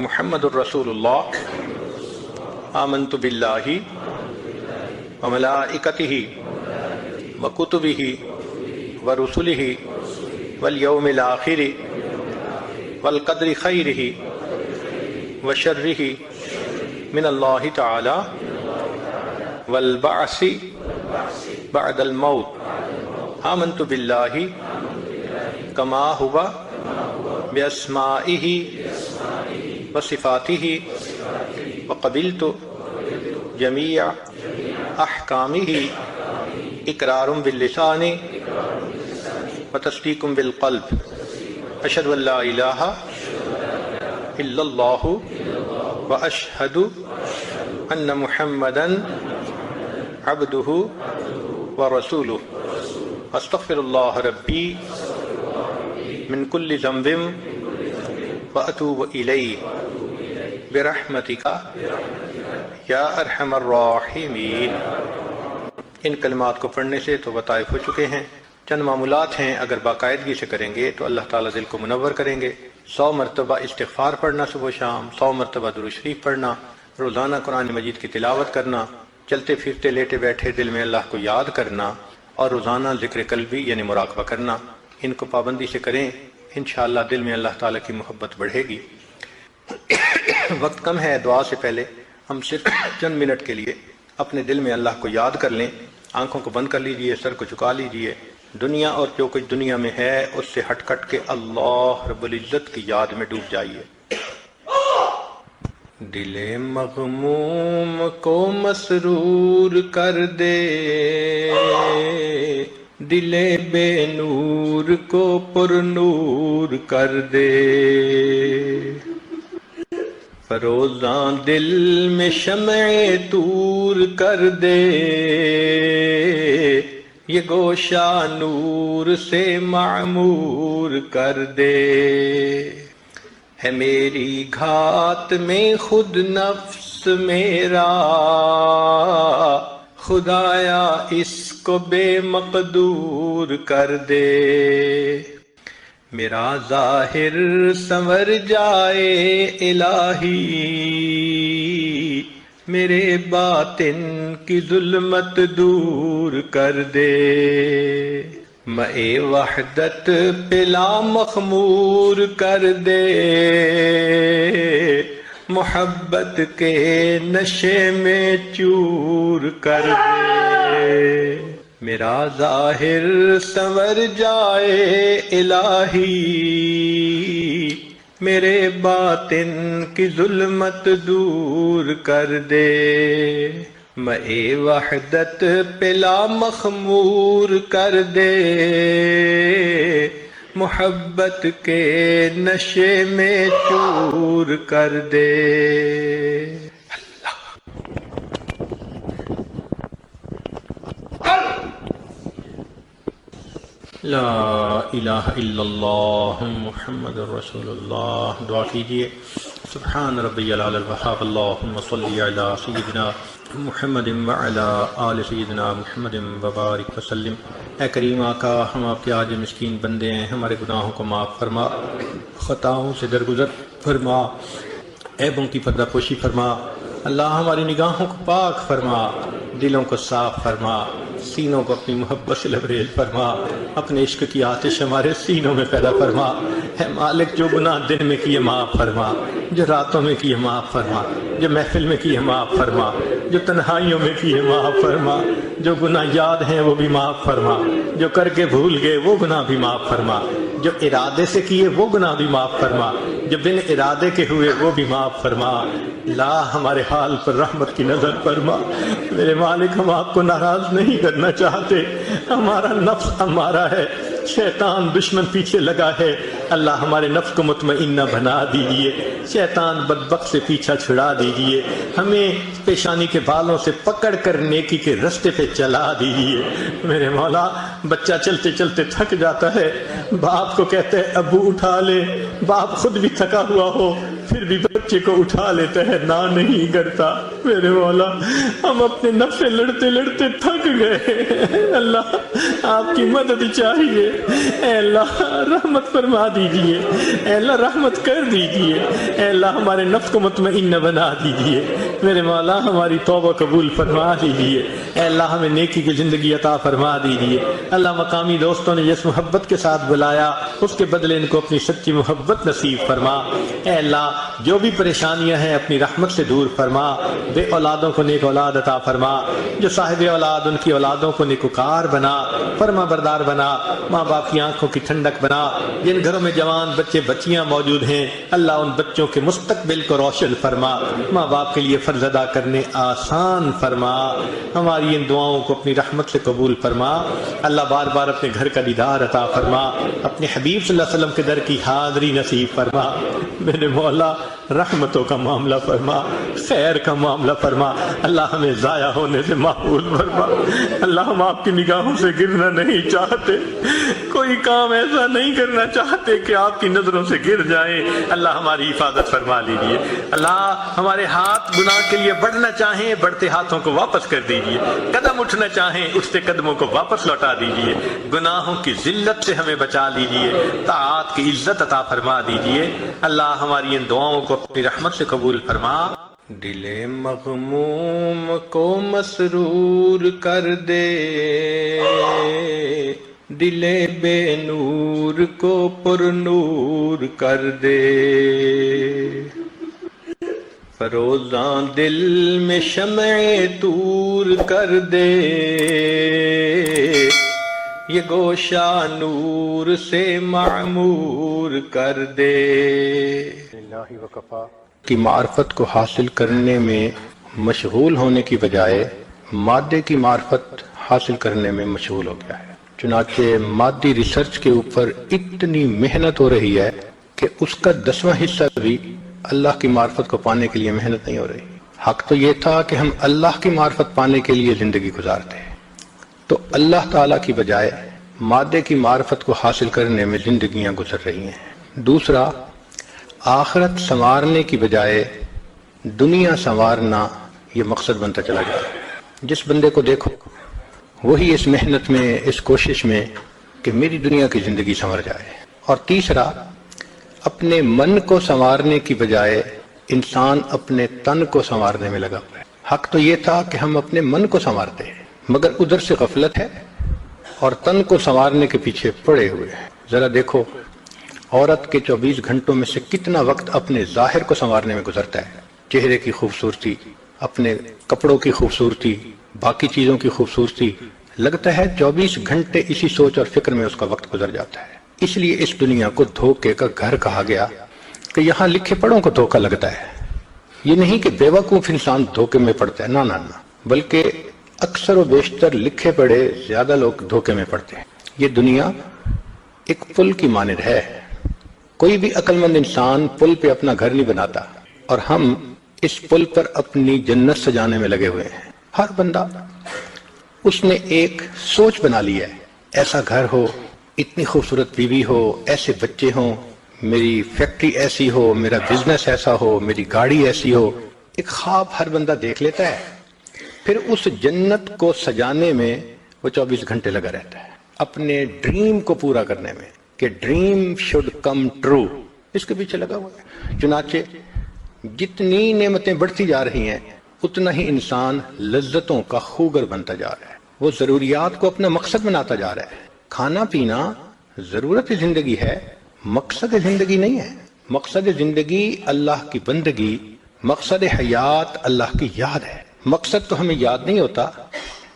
محمد الرسول اللہ آمنت باللہ وملائکتہ وکتبہ ورسلہ والیوم الآخر والقدر خیرہ وشرہ من اللہ تعالی والبعث بعد الموت آمنت باللہ کما ہوا باسمائہ وصفاتہ وقبلت جمیع احکامہ اقرار باللسان وتصدیق بالقلب اشہد ان لا الہ الا اللہ واشہد ان محمدا عبدہ ورسولہ استغفر اللہ ربی من کل ذنب واتوب الیہ برحمتک یا ارحم الراحمین۔ ان کلمات کو پڑھنے سے تو وطائف ہو چکے ہیں، چند معمولات ہیں، اگر باقاعدگی سے کریں گے تو اللہ تعالیٰ دل کو منور کریں گے۔ 100 مرتبہ استغفار پڑھنا صبح و شام، 100 مرتبہ درود شریف پڑھنا، روزانہ قرآن مجید کی تلاوت کرنا، چلتے پھرتے لیٹے بیٹھے دل میں اللہ کو یاد کرنا، اور روزانہ ذکر قلبی یعنی مراقبہ کرنا۔ ان کو پابندی سے کریں، انشاءاللہ دل میں اللہ تعالیٰ کی محبت بڑھے گی۔ وقت کم ہے، دعا سے پہلے ہم صرف چند منٹ کے لیے اپنے دل میں اللہ کو یاد کر لیں۔ آنکھوں کو بند کر لیجئے، سر کو جھکا لیجئے، دنیا اور جو کچھ دنیا میں ہے اس سے ہٹ کٹ کے اللہ رب العزت کی یاد میں ڈوب جائیے۔ دل مغموم کو مسرور کر دے، دل بے نور کو پر نور کر دے، فروزاں دل میں شمع طور کر دے، یہ گوشہ نور سے معمور کر دے، ہے میری گھات میں خود نفس میرا، خدایا اس کو بے مقدور کر دے، میرا ظاہر سنور جائے الہی، میرے باطن کی ظلمت دور کر دے، مئے وحدت پلا مخمور کر دے، محبت کے نشے میں چور کر دے، میرا ظاہر سنور جائے الہی، میرے باطن کی ظلمت دور کر دے، مئے وحدت پلا مخمور کر دے، محبت کے نشے میں چور کر دے۔ لا الہ الا اللہ محمد رسول اللہ۔ دعا کیجئے، سبحان ربی العلی الوہاب، اللہم صلی علی سیدنا محمد وعلی آل سیدنا محمد وبارک وسلم۔ اے کریم آقا، ہم آپ کے عاجز مسکین بندے ہیں، ہمارے گناہوں کو معاف فرما، خطاؤں سے درگزر فرما، عیبوں کی پردہ پوشی فرما، اللہ ہماری نگاہوں کو پاک فرما، دلوں کو صاف فرما، سینوں کو اپنی محبت سے لبریز فرما، اپنے عشق کی آتش ہمارے سینوں میں پیدا فرما۔ اے مالک، جو گناہ دن میں کیے معاف فرما، جو راتوں میں کیے معاف فرما، جو محفل میں کیے معاف فرما، جو تنہائیوں میں کیے معاف فرما، جو گناہ یاد ہیں وہ بھی معاف فرما، جو کر کے بھول گئے وہ گناہ بھی معاف فرما، جو ارادے سے کیے وہ گناہ بھی معاف فرما، جو بن ارادے کے ہوئے وہ بھی معاف فرما۔ لا ہمارے حال پر رحمت کی نظر فرما۔ میرے مالک، ہم آپ کو ناراض نہیں کرنا چاہتے، ہمارا نفس ہمارا ہے، شیطان دشمن پیچھے لگا ہے، اللہ ہمارے نفس کو مطمئنہ بنا دیجئے، شیطان بدبخت سے پیچھا چھڑا دیجئے، ہمیں پیشانی کے بالوں سے پکڑ کر نیکی کے رستے پہ چلا دیجئے۔ میرے مولا، بچہ چلتے چلتے تھک جاتا ہے، باپ کو کہتے ہیں ابو اٹھا لے، باپ خود بھی تھکا ہوا ہو،
پھر بھی بچے کو اٹھا لیتا ہے، نہ نہیں کرتا۔ میرے مولا ہم اپنے نفس سے لڑتے لڑتے تھک گئے، اللہ آپ کی مدد چاہیے، اے اللہ رحمت فرما دیجئے، اے اللہ رحمت کر دیجئے، اے اللہ ہمارے نفس کو مطمئن بنا دیجئے، میرے مولا ہماری توبہ قبول فرما دیجئے، اے اللہ ہمیں نیکی کی زندگی عطا فرما دیجئے۔ اللہ مقامی دوستوں نے جس محبت کے ساتھ بلایا اس کے بدلے ان کو اپنی سچی محبت نصیب فرما، اے اللہ جو بھی پریشانیاں ہیں اپنی رحمت سے دور فرما، بے اولادوں کو نیک اولاد عطا فرما، جو صاحب اولاد ان کی اولادوں کو نیکوکار بنا، فرما بردار بنا، ماں باپ کی آنکھوں کی ٹھنڈک بنا، جن گھروں میں جوان بچے بچیاں موجود ہیں اللہ ان بچوں کے مستقبل کو روشن فرما، ماں باپ کے لیے فرض ادا کرنے آسان فرما، ہماری ان دعاؤں کو اپنی رحمت سے قبول فرما، اللہ بار بار اپنے گھر کا دیدار عطا فرما، اپنے حبیب صلی اللہ علیہ وسلم کے در کی حاضری نصیب فرما، میرے مولا رحمتوں کا معاملہ فرما، خیر کا معاملہ فرما، اللہ ہمیں ضائع ہونے سے محفوظ فرما، اللہ ہم آپ کی نگاہوں سے گرنا نہیں چاہتے، کوئی کام ایسا نہیں کرنا چاہتے کہ آپ کی نظروں سے گر جائیں، اللہ ہماری حفاظت فرما لیجیے، اللہ ہمارے ہاتھ گناہ کے لیے بڑھنا چاہیں بڑھتے ہاتھوں کو واپس کر دیجیے، قدم اٹھنا چاہیں اٹھتے قدموں کو واپس لوٹا دیجیے، گناہوں کی ذلت سے ہمیں بچا لیجیے، طاعات کی عزت عطا فرما دیجیے، اللہ ہماری ان دعاؤں کو اپنی رحمت سے قبول فرما۔
دل مغموم کو مسرور کر دے، دل بے نور کو پر نور کر دے، فروزاں دل میں شمع طور کر دے، یہ گوشہ نور سے معمور کر دے۔ اللہ وکفا کی معرفت کو حاصل کرنے میں مشغول ہونے کی بجائے مادے کی معرفت حاصل کرنے میں مشغول ہو گیا ہے، چنانچہ مادی ریسرچ کے اوپر اتنی محنت ہو رہی ہے کہ اس کا 10واں حصہ بھی اللہ کی معرفت کو پانے کے لیے محنت نہیں ہو رہی۔ حق تو یہ تھا کہ ہم اللہ کی معرفت پانے کے لیے زندگی گزارتے ہیں، تو اللہ تعالیٰ کی بجائے مادے کی معرفت کو حاصل کرنے میں زندگیاں گزر رہی ہیں۔ دوسرا، آخرت سنوارنے کی بجائے دنیا سنوارنا یہ مقصد بنتا چلا جا رہا ہے۔ جس بندے کو دیکھو وہی اس محنت میں، اس کوشش میں کہ میری دنیا کی زندگی سنور جائے۔ اور تیسرا، اپنے من کو سنوارنے کی بجائے انسان اپنے تن کو سنوارنے میں لگا ہوا ہے۔ حق تو یہ تھا کہ ہم اپنے من کو سنوارتے ہیں، مگر ادھر سے غفلت ہے اور تن کو سنوارنے کے پیچھے پڑے ہوئے ہیں۔ ذرا دیکھو عورت کے 24 گھنٹوں میں سے کتنا وقت اپنے ظاہر کو سنوارنے میں گزرتا ہے، چہرے کی خوبصورتی، اپنے کپڑوں کی خوبصورتی، باقی چیزوں کی خوبصورتی، لگتا ہے 24 گھنٹے اسی سوچ اور فکر میں اس کا وقت گزر جاتا ہے۔ اس لیے اس دنیا کو دھوکے کا گھر کہا گیا کہ یہاں لکھے پڑھوں کو دھوکا لگتا ہے۔ یہ نہیں کہ بے وقوف انسان دھوکے میں پڑتا ہے، نہ، بلکہ اکثر و بیشتر لکھے پڑھے زیادہ لوگ دھوکے میں پڑتے ہیں۔ یہ دنیا ایک پل کی مانند ہے، کوئی بھی عقل مند انسان پل پہ اپنا گھر نہیں بناتا، اور ہم اس پل پر اپنی جنت سجانے میں لگے ہوئے ہیں۔ ہر بندہ اس نے ایک سوچ بنا لی ہے، ایسا گھر ہو، اتنی خوبصورت بیوی ہو، ایسے بچے ہوں، میری فیکٹری ایسی ہو، میرا بزنس ایسا ہو، میری گاڑی ایسی ہو۔ ایک خواب ہر بندہ دیکھ لیتا ہے، پھر اس جنت کو سجانے میں وہ 24 گھنٹے لگا رہتا ہے، اپنے ڈریم کو پورا کرنے میں، کہ ڈریم شوڈ کم ٹرو، اس کے پیچھے لگا ہوا ہے۔ چنانچہ جتنی نعمتیں بڑھتی جا رہی ہیں اتنا ہی انسان لذتوں کا خوگر بنتا جا رہا ہے، وہ ضروریات کو اپنا مقصد بناتا جا رہا ہے۔ کھانا پینا ضرورت زندگی ہے، مقصد زندگی نہیں ہے۔ مقصد زندگی اللہ کی بندگی، مقصد حیات اللہ کی یاد ہے۔ مقصد تو ہمیں یاد نہیں ہوتا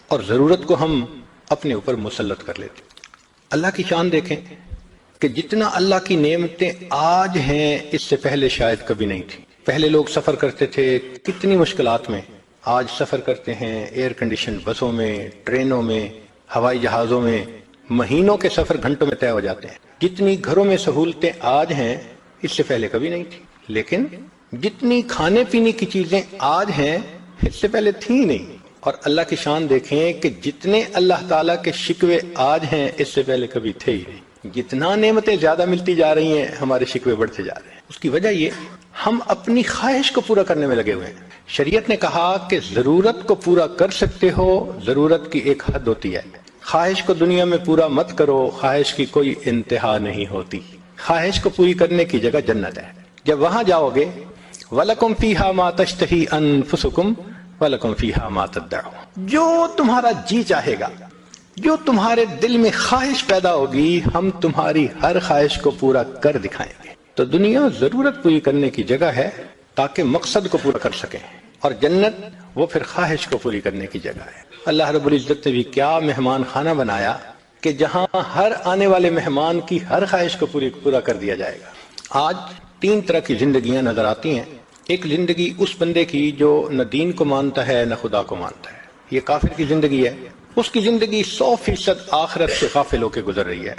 اور ضرورت کو ہم اپنے اوپر مسلط کر لیتے۔ اللہ کی شان دیکھیں کہ جتنا اللہ کی نعمتیں آج ہیں اس سے پہلے شاید کبھی نہیں تھی۔ پہلے لوگ سفر کرتے تھے کتنی مشکلات میں، آج سفر کرتے ہیں ایئر کنڈیشن بسوں میں، ٹرینوں میں، ہوائی جہازوں میں، مہینوں کے سفر گھنٹوں میں طے ہو جاتے ہیں۔ جتنی گھروں میں سہولتیں آج ہیں اس سے پہلے کبھی نہیں تھی، لیکن جتنی کھانے پینے کی چیزیں آج ہیں اس سے پہلے تھیں نہیں۔ اور اللہ کی شان دیکھیں کہ جتنے اللہ تعالیٰ کے شکوے آج ہیں اس سے پہلے کبھی تھے ہی نہیں۔ جتنا نعمتیں زیادہ ملتی جا رہی ہیں ہمارے شکوے بڑھتے جا رہے ہیں۔ اس کی وجہ یہ ہم اپنی خواہش کو پورا کرنے میں لگے ہوئے ہیں۔ شریعت نے کہا کہ ضرورت کو پورا کر سکتے ہو، ضرورت کی ایک حد ہوتی ہے، خواہش کو دنیا میں پورا مت کرو، خواہش کی کوئی انتہا نہیں ہوتی۔ خواہش کو پوری کرنے کی جگہ جنت ہے، جب وہاں جاؤ گے وَلَكُمْ فِيهَا مَا تَشْتَهِي أَنفُسُكُمْ وَلَكُمْ فِيهَا مَا تَدَّعُونَ، جو تمہارا جی چاہے گا، جو تمہارے دل میں خواہش پیدا ہوگی، ہم تمہاری ہر خواہش کو پورا کر دکھائیں گے۔ تو دنیا ضرورت پوری کرنے کی جگہ ہے تاکہ مقصد کو پورا کر سکیں، اور جنت وہ پھر خواہش کو پوری کرنے کی جگہ ہے۔ اللہ رب العزت نے بھی کیا مہمان خانہ بنایا کہ جہاں ہر آنے والے مہمان کی ہر خواہش کو پورا کر دیا جائے گا۔ آج 3 طرح کی زندگیاں نظر آتی ہیں۔ ایک زندگی اس بندے کی جو نہ دین کو مانتا ہے نہ خدا کو مانتا ہے، یہ کافر کی زندگی ہے، اس کی زندگی 100% آخرت سے غافل ہو کے گزر رہی ہے۔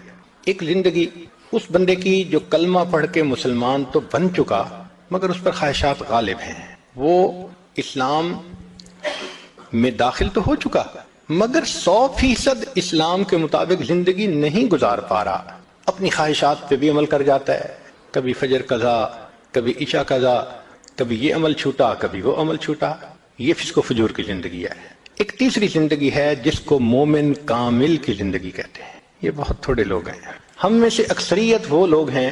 ایک زندگی اس بندے کی جو کلمہ پڑھ کے مسلمان تو بن چکا مگر اس پر خواہشات غالب ہیں، وہ اسلام میں داخل تو ہو چکا مگر 100% اسلام کے مطابق زندگی نہیں گزار پا رہا، اپنی خواہشات پہ بھی عمل کر جاتا ہے، کبھی فجر قضا، کبھی عشاء قضا، کبھی یہ عمل چھوٹا کبھی وہ عمل چھوٹا، یہ فسق و فجور کی زندگی ہے۔ ایک تیسری زندگی ہے جس کو مومن کامل کی زندگی کہتے ہیں، یہ بہت تھوڑے لوگ ہیں۔ ہم میں سے اکثریت وہ لوگ ہیں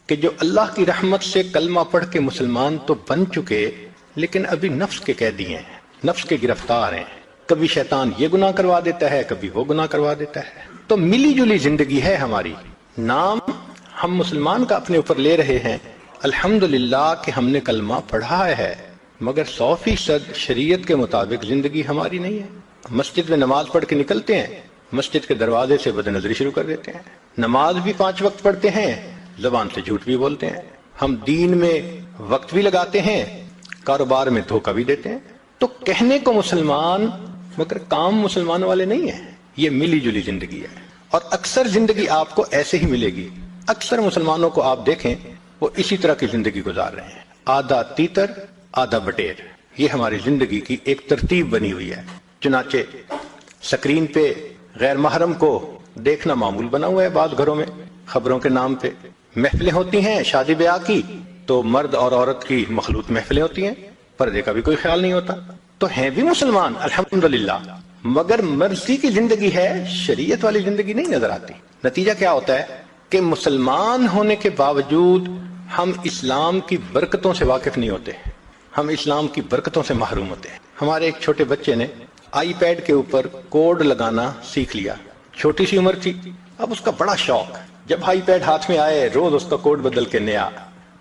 کہ جو اللہ کی رحمت سے کلمہ پڑھ کے مسلمان تو بن چکے لیکن ابھی نفس کے قیدی ہیں، نفس کے گرفتار ہیں، کبھی شیطان یہ گناہ کروا دیتا ہے کبھی وہ گناہ کروا دیتا ہے۔ تو ملی جلی زندگی ہے ہماری، نام ہم مسلمان کا اپنے اوپر لے رہے ہیں، الحمدللہ کہ ہم نے کلمہ پڑھا ہے، مگر 100% شریعت کے مطابق زندگی ہماری نہیں ہے۔ مسجد میں نماز پڑھ کے نکلتے ہیں، مسجد کے دروازے سے بد نظری شروع کر دیتے ہیں، نماز بھی 5 وقت پڑھتے ہیں، زبان سے جھوٹ بھی بولتے ہیں، ہم دین میں وقت بھی لگاتے ہیں، کاروبار میں دھوکہ بھی دیتے ہیں۔ تو کہنے کو مسلمان مگر کام مسلمان والے نہیں ہیں، یہ ملی جلی زندگی ہے۔ اور اکثر زندگی آپ کو ایسے ہی ملے گی، اکثر مسلمانوں کو آپ دیکھیں وہ اسی طرح کی زندگی گزار رہے ہیں، آدھا تیتر آدھا بٹیر، یہ ہماری زندگی کی ایک ترتیب بنی ہوئی ہے۔ چنانچہ سکرین پہ غیر محرم کو دیکھنا معمول بنا ہوا ہے، بعض گھروں میں خبروں کے نام پہ محفلیں ہوتی ہیں شادی بیاہ کی، تو مرد اور عورت کی مخلوط محفلیں ہوتی ہیں، پردے کا بھی کوئی خیال نہیں ہوتا، تو ہیں بھی مسلمان الحمدللہ مگر مرضی کی زندگی ہے، شریعت والی زندگی نہیں نظر آتی۔ نتیجہ کیا ہوتا ہے کہ مسلمان ہونے کے باوجود ہم اسلام کی برکتوں سے واقف نہیں ہوتے، ہم اسلام کی برکتوں سے محروم ہوتے ہیں۔ ہمارے ایک چھوٹے بچے نے آئی پیڈ کے اوپر کوڈ لگانا سیکھ لیا، چھوٹی سی عمر تھی، اب اس کا بڑا شوق، جب آئی پیڈ ہاتھ میں آئے روز اس کا کوڈ بدل کے نیا۔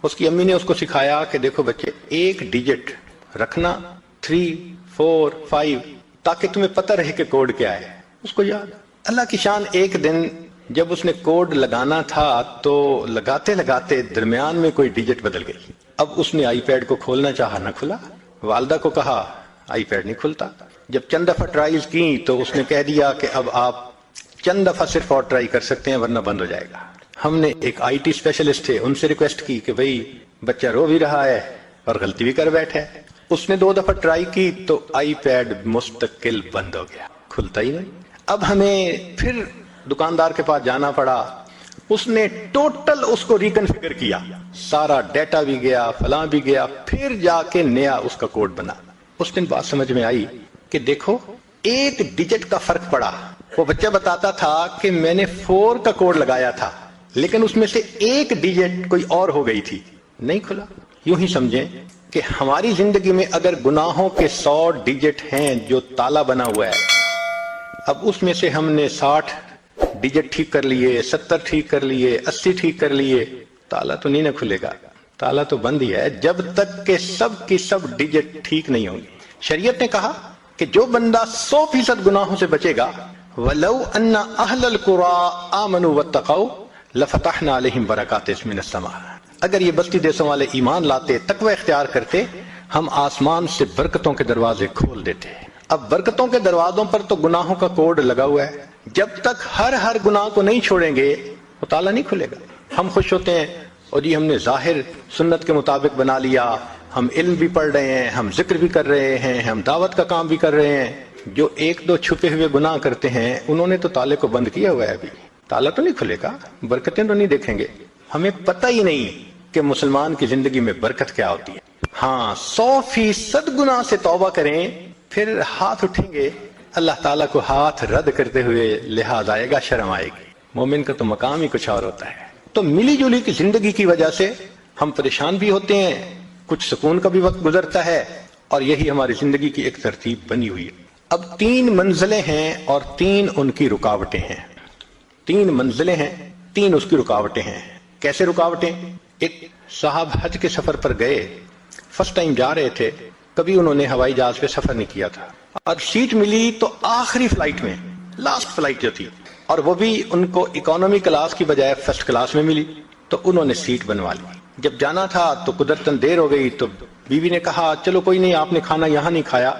اس کی امی نے اس کو سکھایا کہ دیکھو بچے، ایک ڈیجٹ رکھنا 3 4 5 تاکہ تمہیں پتہ رہے کہ کوڈ کیا ہے، اس کو یاد۔ اللہ کی شان، ایک دن جب اس نے کوڈ لگانا تھا تو لگاتے لگاتے درمیان میں کوئی ڈیجٹ بدل گئی، اب اس نے آئی پیڈ کو کھولنا چاہا نہ کھلا، والدہ کو کہا آئی پیڈ نہیں کھلتا، جب چند دفعہ ٹرائیز کی تو اس نے کہہ دیا کہ اب آپ چند دفعہ صرف اور ٹرائی کر سکتے ہیں ورنہ بند ہو جائے گا۔ ہم نے ایک آئی ٹی اسپیشلسٹ تھے، ان سے ریکویسٹ کی کہ بھئی بچہ رو بھی رہا ہے اور غلطی بھی کر بیٹھے، اس نے 2 دفعہ ٹرائی کی تو آئی پیڈ مستقل بند ہو گیا، کھلتا ہی نہیں۔ اب ہمیں پھر دکاندار کے پاس جانا پڑا، اس نے ٹوٹل اس کو ریکنفیگر کیا، سارا ڈیٹا بھی گیا، فلاں بھی گیا، پھر جا کے نیا اس کا کوڈ بنا۔ اس دن بات سمجھ میں آئی کہ دیکھو ایک ڈیجٹ کا فرق پڑا۔ وہ بچہ بتاتا تھا کہ میں نے 4 کا کوڈ لگایا تھا لیکن اس میں سے ایک ڈیجٹ کوئی اور ہو گئی تھی، نہیں کھلا۔ یوں ہی سمجھیں کہ ہماری زندگی میں اگر گناہوں کے 100 ڈیجٹ ہیں جو تالا بنا ہوا ہے، اب اس میں سے ہم نے 60 ڈیجٹ ٹھیک کر لیے، 70 ٹھیک کر لیے، 80 ٹھیک کر لیے، تالا تو نہیں نہ کھلے گا، تالا تو بند ہی ہے جب تک کہ سب کی سب ڈیجٹ ٹھیک نہیں ہوں گے۔ شریعت نے کہا کہ جو بندہ 100% گناہوں سے بچے گا، وَلَوْ أَنَّ أَهْلَ الْقُرَىٰ آمَنُوا وَاتَّقَوْا لَفَتَحْنَا عَلَيْهِمْ بَرَكَاتٍ مِّنَ السَّمَاءِ، اگر یہ بستی دیسوں والے ایمان لاتے، تقوی اختیار کرتے، ہم آسمان سے برکتوں کے دروازے کھول دیتے۔ اب برکتوں کے دروازوں پر تو گناہوں کا کوڈ لگا ہوا ہے، جب تک ہر گناہ کو نہیں چھوڑیں گے وہ تالا نہیں کھلے گا۔ ہم خوش ہوتے ہیں اور جی ہم نے ظاہر سنت کے مطابق بنا لیا، ہم علم بھی پڑھ رہے ہیں، ہم ذکر بھی کر رہے ہیں، ہم دعوت کا کام بھی کر رہے ہیں۔ جو 1-2 چھپے ہوئے گناہ کرتے ہیں انہوں نے تو تالے کو بند کیا ہوا ہے، ابھی تالا تو نہیں کھلے گا، برکتیں تو نہیں دیکھیں گے۔ ہمیں پتہ ہی نہیں کہ مسلمان کی زندگی میں برکت کیا ہوتی ہے. ہاں 100% گناہ سے توبہ کریں پھر ہاتھ اٹھیں گے اللہ تعالیٰ کو ہاتھ رد کرتے ہوئے لحاظ آئے گا, شرم آئے گی. مومن کا تو مقام ہی کچھ اور ہوتا ہے. تو ملی جلی کی زندگی کی وجہ سے ہم پریشان بھی ہوتے ہیں, کچھ سکون کا بھی وقت گزرتا ہے, اور یہی ہماری زندگی کی ایک ترتیب بنی ہوئی ہے. اب 3 منزلیں ہیں اور 3 ان کی رکاوٹیں ہیں. 3 منزلیں ہیں, 3 اس کی رکاوٹیں ہیں. کیسے رکاوٹیں؟ ایک صاحب حج کے سفر پر گئے, فرسٹ ٹائم جا رہے تھے, کبھی انہوں نے ہوائی جہاز پہ سفر نہیں کیا تھا, اور سیٹ ملی تو آخری فلائٹ میں, لاسٹ فلائٹ جو تھی, اور وہ بھی ان کو اکانومی کلاس کی بجائے فرسٹ کلاس میں ملی, تو انہوں نے سیٹ بنوا لی. جب جانا تھا تو قدرتاً دیر ہو گئی, تو بیوی نے کہا چلو کوئی نہیں, آپ نے کھانا یہاں نہیں کھایا,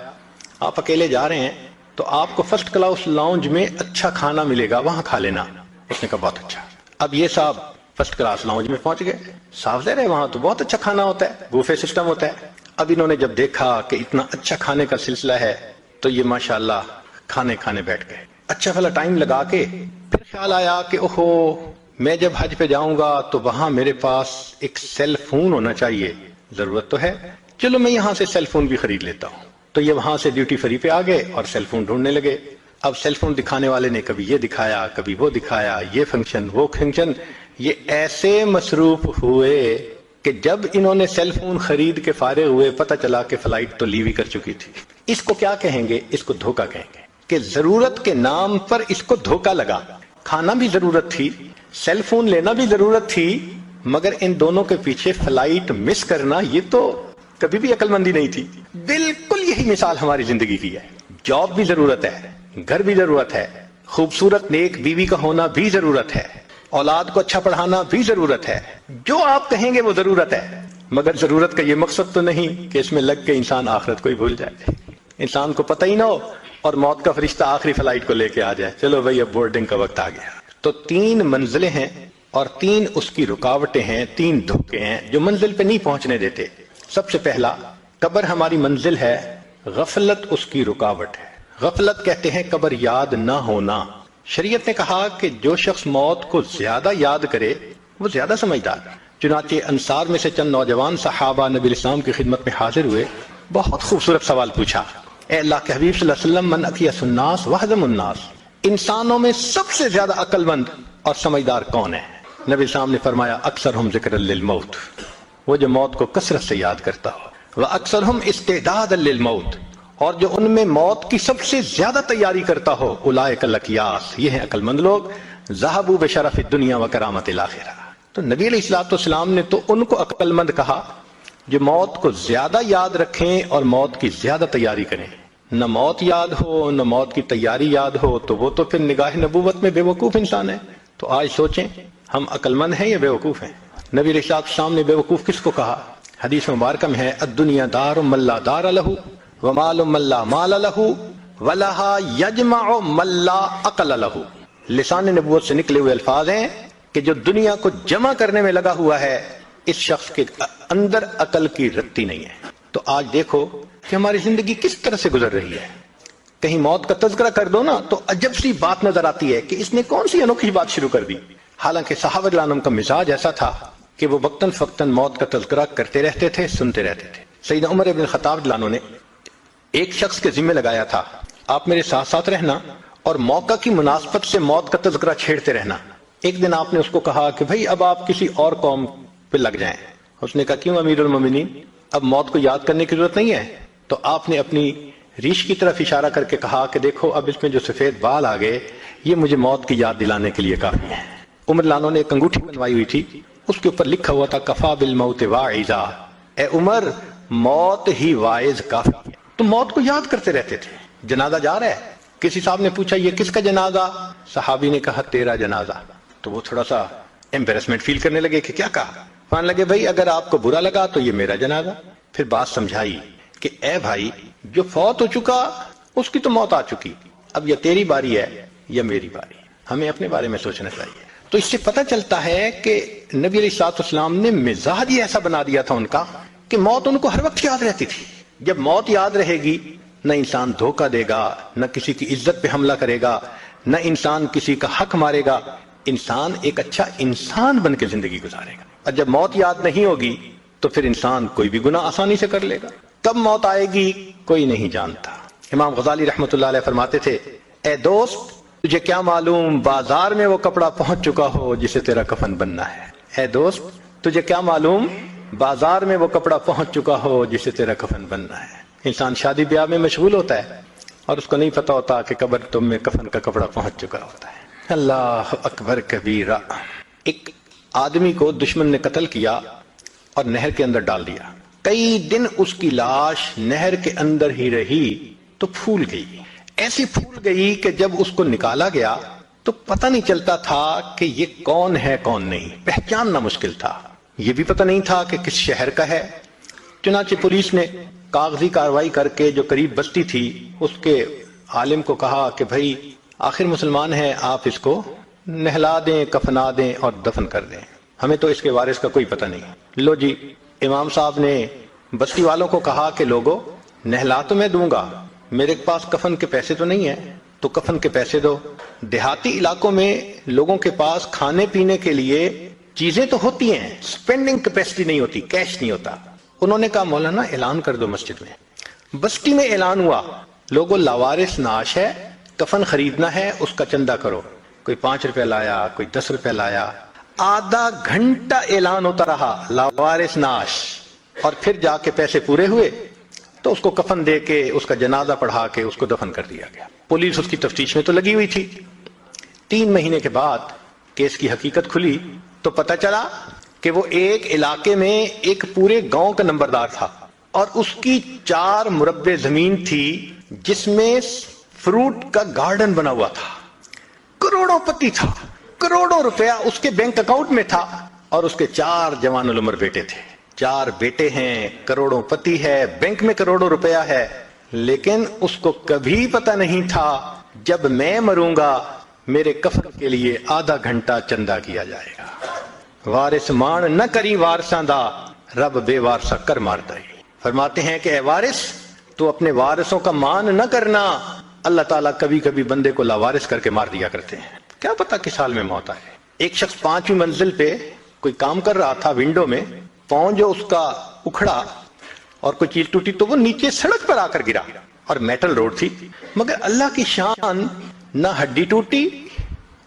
آپ اکیلے جا رہے ہیں, تو آپ کو فرسٹ کلاس لاؤنج میں اچھا کھانا ملے گا, وہاں کھا لینا. اس نے کہا بہت اچھا. اب یہ صاحب فرسٹ کلاس لاؤنج میں پہنچ گئے, صاف ظاہر ہے وہاں تو بہت اچھا کھانا ہوتا ہے, بوفے سسٹم ہوتا ہے. اب انہوں نے جب دیکھا کہ اتنا اچھا کھانے کا سلسلہ ہے تو یہ ماشاءاللہ کھانے بیٹھ گئے. اچھا بھلا ٹائم لگا کے پھر خیال آیا کہ اوہو میں جب حج پہ جاؤں گا تو وہاں میرے پاس ایک سیل فون ہونا چاہیے, ضرورت تو ہے, چلو میں یہاں سے سیل فون بھی خرید لیتا ہوں. تو یہ وہاں سے ڈیوٹی فری پہ آ گئے اور سیل فون ڈھونڈنے لگے. اب سیل فون دکھانے والے نے کبھی یہ دکھایا, کبھی وہ دکھایا, یہ فنکشن وہ فنکشن. یہ ایسے مصروف ہوئے کہ جب انہوں نے سیل فون خرید کے فارغ ہوئے پتہ چلا کہ فلائٹ تو لیو ہی کر چکی تھی. اس کو کیا کہیں گے؟ اس کو دھوکہ کہیں گے کہ ضرورت کے نام پر اس کو دھوکہ لگا. کھانا بھی ضرورت تھی, سیل فون لینا بھی ضرورت تھی, مگر ان دونوں کے پیچھے فلائٹ مس کرنا یہ تو کبھی بھی عقل مندی نہیں تھی. بالکل یہی مثال ہماری زندگی کی ہے. جاب بھی ضرورت ہے, گھر بھی ضرورت ہے, خوبصورت نیک بیوی کا ہونا بھی ضرورت ہے, اولاد کو اچھا پڑھانا بھی ضرورت ہے. جو آپ کہیں گے وہ ضرورت ہے, مگر ضرورت کا یہ مقصد تو نہیں کہ اس میں لگ کے انسان آخرت کو ہی بھول جائے, انسان کو پتہ ہی نہ ہو اور موت کا فرشتہ آخری فلائٹ کو لے کے آ جائے, چلو بھئی اب بورڈنگ کا وقت آ گیا. تو 3 منزلیں ہیں اور 3 اس کی رکاوٹیں ہیں, 3 دھوکے ہیں جو منزل پہ نہیں پہنچنے دیتے. سب سے پہلا, قبر ہماری منزل ہے, غفلت اس کی رکاوٹ ہے. غفلت کہتے ہیں قبر یاد نہ ہونا. شریعت نے کہا کہ جو شخص موت کو زیادہ یاد کرے وہ زیادہ سمجھدار. چنانچہ انصار میں سے چند نوجوان صحابہ نبی اسلام کی خدمت میں حاضر ہوئے, بہت خوبصورت سوال پوچھا, اے اللہ کے حبیب صلی اللہ علیہ وسلم, من اکیس الناس وحزم الناس, انسانوں میں سب سے زیادہ عقل مند اور سمجھدار کون ہے؟ نبی اسلام نے فرمایا اکثرہم ذکر للموت, وہ جو موت کو کثرت سے یاد کرتا ہو, واکثرہم استعداد للموت, اور جو ان میں موت کی سب سے زیادہ تیاری کرتا ہو, اولئک الاکیاس, یہ ہیں عقل مند لوگ, ذہبوا بشرف الدنیا وکرامت الاخرہ. تو نبی علیہ الصلوۃ والسلام نے تو ان کو عقل مند کہا جو موت کو زیادہ یاد رکھیں اور موت کی زیادہ تیاری کریں. نہ موت یاد ہو نہ موت کی تیاری یاد ہو تو وہ تو پھر نگاہ نبوت میں بے وقوف انسان ہے. تو آج سوچیں ہم عقل مند ہیں یا بے وقوف ہیں؟ نبی علیہ السلام نے بے وقوف کس کو کہا؟ حدیث مبارکہ میں ہے الدنیا دار من لا دار لہ ومال من لا مال لہ ولہا یجمع من لا عقل لہ. لسان نبوت سے نکلے ہوئے الفاظ ہیں کہ جو دنیا کو جمع کرنے میں لگا ہوا ہے اس شخص کے اندر عقل کی رتی نہیں ہے. تو آج دیکھو کہ ہماری زندگی کس طرح سے گزر رہی ہے. کہیں موت کا تذکرہ کر دو نا تو عجب سی بات نظر آتی ہے کہ اس نے کون سی انوکھی بات شروع کر دی. حالانکہ صحابہ رضی اللہ عنہم کا مزاج ایسا تھا کہ وہ وقتاً فوقتاً موت کا تذکرہ کرتے رہتے تھے, سنتے رہتے تھے. سیدنا عمر بن الخطاب رضی اللہ عنہ نے ایک شخص کے ذمہ لگایا تھا آپ میرے ساتھ ساتھ رہنا اور موقع کی مناسبت سے موت کا تذکرہ چھیڑتے رہنا. ایک دن آپ نے اس کو کہا کہ بھائی اب آپ کسی اور قوم پہ لگ جائیں. اس نے کہا کیوں امیر المومنین, اب موت کو یاد کرنے کی ضرورت نہیں ہے؟ تو آپ نے اپنی ریش کی طرف اشارہ کر کے کہا کہ دیکھو اب اس میں جو سفید بال آ گئے یہ مجھے موت کی یاد دلانے کے لیے کافی ہے. عمر لانو نے ایک انگوٹھی بنوائی ہوئی تھی, اس کے اوپر لکھا ہوا تھا کفا بالموت واعظا, اے عمر موت ہی واعظ کافی ہے. تو موت کو یاد کرتے رہتے تھے. جنازہ جا رہا ہے, کسی صاحب نے پوچھا یہ کس کا جنازہ؟ صحابی نے کہا تیرا جنازہ. تو وہ تھوڑا سا ایمبیرسمنٹ فیل کرنے لگے کہ کیا کہا. مان لگے بھائی اگر آپ کو برا لگا تو یہ میرا جنازہ. پھر بات سمجھائی کہ اے بھائی جو فوت ہو چکا اس کی تو موت آ چکی, اب یہ تیری باری ہے یا میری باری, ہمیں اپنے بارے میں سوچنا چاہیے. تو اس سے پتہ چلتا ہے کہ نبی علیہ الصلوۃ والسلام نے مزاج ہی ایسا بنا دیا تھا ان کا کہ موت ان کو ہر وقت یاد رہتی تھی. جب موت یاد رہے گی نہ انسان دھوکہ دے گا, نہ کسی کی عزت پہ حملہ کرے گا, نہ انسان کسی کا حق مارے گا, انسان ایک اچھا انسان بن کے زندگی گزارے گا. اور جب موت یاد نہیں ہوگی تو پھر انسان کوئی بھی گناہ آسانی سے کر لے گا. کب موت آئے گی کوئی نہیں جانتا. امام غزالی رحمۃ اللہ علیہ فرماتے تھے اے دوست تجھے کیا معلوم بازار میں وہ کپڑا پہنچ چکا ہو جسے تیرا کفن بننا ہے. اے دوست تجھے کیا معلوم بازار میں وہ کپڑا پہنچ چکا ہو جسے تیرا کفن بننا ہے. انسان شادی بیاہ میں مشغول ہوتا ہے اور اس کو نہیں پتا ہوتا کہ قبر تم میں کفن کا کپڑا پہنچ چکا ہوتا ہے. اللہ اکبر کبیرہ. ایک آدمی کو دشمن نے قتل کیا اور نہر کے اندر ڈال دیا. کئی دن اس کی لاش نہر کے اندر ہی رہی تو پھول گئی. ایسی پھول گئی کہ جب اس کو نکالا گیا تو پتہ نہیں چلتا تھا کہ یہ کون ہے کون نہیں. پہچاننا مشکل تھا. یہ بھی پتہ نہیں تھا کہ کس شہر کا ہے. چنانچہ پولیس نے کاغذی کارروائی کر کے جو قریب بستی تھی اس کے عالم کو کہا کہ بھائی آخر مسلمان ہے, آپ اس کو نہلا دیں, کفنا دیں اور دفن کر دیں, ہمیں تو اس کے وارث کا کوئی پتہ نہیں. لو جی, امام صاحب نے بستی والوں کو کہا کہ لوگوں نہلا تو میں دوں گا, میرے پاس کفن کے پیسے تو نہیں ہیں, تو کفن کے پیسے دو. دیہاتی علاقوں میں لوگوں کے پاس کھانے پینے کے لیے چیزیں تو ہوتی ہیں, سپینڈنگ کیپیسٹی نہیں ہوتی, کیش نہیں ہوتا. انہوں نے کہا مولانا اعلان کر دو مسجد میں. بستی میں اعلان ہوا, لوگوں لاوارث نعش ہے, کفن خریدنا ہے, اس کا چندہ کرو. کوئی 5 روپے لایا, کوئی 10 روپے لایا. آدھا گھنٹہ اعلان ہوتا رہا لاوارث نعش, اور پھر جا کے پیسے پورے ہوئے تو اس کو کفن دے کے اس کا جنازہ پڑھا کے اس کو دفن کر دیا گیا. پولیس اس کی تفتیش میں تو لگی ہوئی تھی. 3 مہینے کے بعد کیس کی حقیقت کھلی تو پتہ چلا کہ وہ ایک علاقے میں ایک پورے گاؤں کا نمبردار تھا اور اس کی 4 مربع زمین تھی جس میں فروٹ کا گارڈن بنا ہوا تھا. کروڑوں پتی تھا, کروڑوں روپیہ اس کے بینک اکاؤنٹ میں تھا, اور اس کے 4 جوان العمر بیٹے تھے. 4 بیٹے ہیں, کروڑوں پتی ہے, بینک میں کروڑوں روپیہ ہے, لیکن اس کو کبھی پتہ نہیں تھا جب میں مروں گا میرے کفن کے لیے آدھا گھنٹہ چندہ کیا جائے گا. وارث مان نہ کری وارثاں دا, رب بے وارثہ کر مارتا ہے. فرماتے ہیں کہ اے وارث تو اپنے وارثوں کا مان نہ کرنا, اللہ تعالیٰ کبھی کبھی بندے کو لاوارث کر کے مار دیا کرتے ہیں, کیا پتا کس حال میں موت آئے. ایک شخص 5ویں منزل پہ کوئی کام کر رہا تھا, ونڈو میں پاؤں جو اس کا اکھڑا اور کوئی چیز ٹوٹی تو وہ نیچے سڑک پر آ کر گرا, اور میٹل روڈ تھی, مگر اللہ کی شان نہ ہڈی ٹوٹی,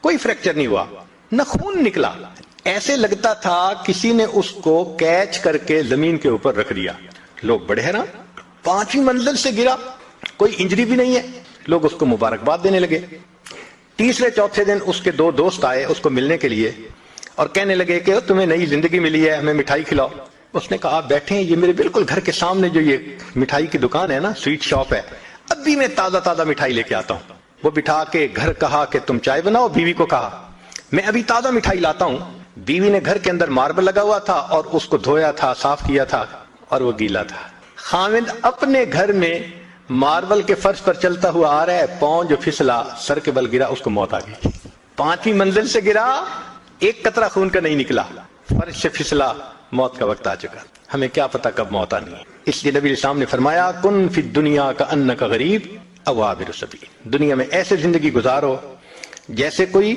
کوئی فریکچر نہیں ہوا, نہ خون نکلا. ایسے لگتا تھا کسی نے اس کو کیچ کر کے زمین کے اوپر رکھ دیا. لوگ بڑے حیران, 5ویں منزل سے گرا, کوئی انجری بھی نہیں ہے. لوگ اس کو مبارکباد دینے لگے. تیسرے چوتھے دن اس کے 2 دوست آئے اس کو ملنے کے لیے اور کہنے لگے کہ تمہیں نئی زندگی ملی ہے, ہمیں مٹھائی کھلاؤ. اس نے کہا آپ بیٹھیں, یہ میرے بالکل گھر کے سامنے جو یہ مٹھائی کی دکان ہے نا, سویٹ شاپ ہے, ابھی میں تازہ مٹھائی لے کے آتا ہوں. وہ بٹھا کے گھر کہا کہ تم چائے بناؤ. بیوی کو کہا میں ابھی تازہ مٹھائی لاتا ہوں. بیوی نے گھر کے اندر ماربل لگا ہوا تھا اور اس کو دھویا تھا, صاف کیا تھا, اور وہ گیلا تھا. خاوند اپنے گھر میں ماربل کے فرش پر چلتا ہوا آ رہا ہے, پاؤں جو پھسلا, سر کے بل گرا, اس کو موت آ گئی. 5ویں منزل سے گرا, ایک قطرہ خون کا نہیں نکلا, فرش سے پھسلا, موت کا وقت آ چکا. ہمیں کیا پتا کب موت آنی ہے. اس لیے نبی علیہ السلام نے فرمایا کن فی الدنیا کأنک غریب او عابر السبیل, دنیا میں ایسے زندگی گزارو جیسے کوئی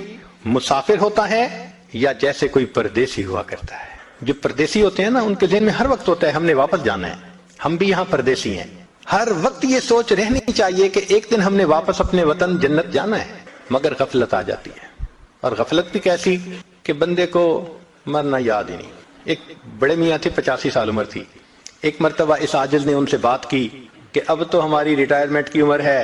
مسافر ہوتا ہے یا جیسے کوئی پردیسی ہوا کرتا ہے. جو پردیسی ہوتے ہیں نا, ان کے ذہن میں ہر وقت ہوتا ہے ہم نے واپس جانا ہے, ہم بھی یہاں پردیسی ہیں. ہر وقت یہ سوچ رہنی چاہیے کہ ایک دن ہم نے واپس اپنے وطن جنت جانا ہے. مگر غفلت آ جاتی ہے, اور غفلت بھی کیسی کہ بندے کو مرنا یاد ہی نہیں. ایک بڑے میاں تھے, 85 سال عمر تھی. ایک مرتبہ اس عاجز نے ان سے بات کی کہ اب تو ہماری ریٹائرمنٹ کی عمر ہے,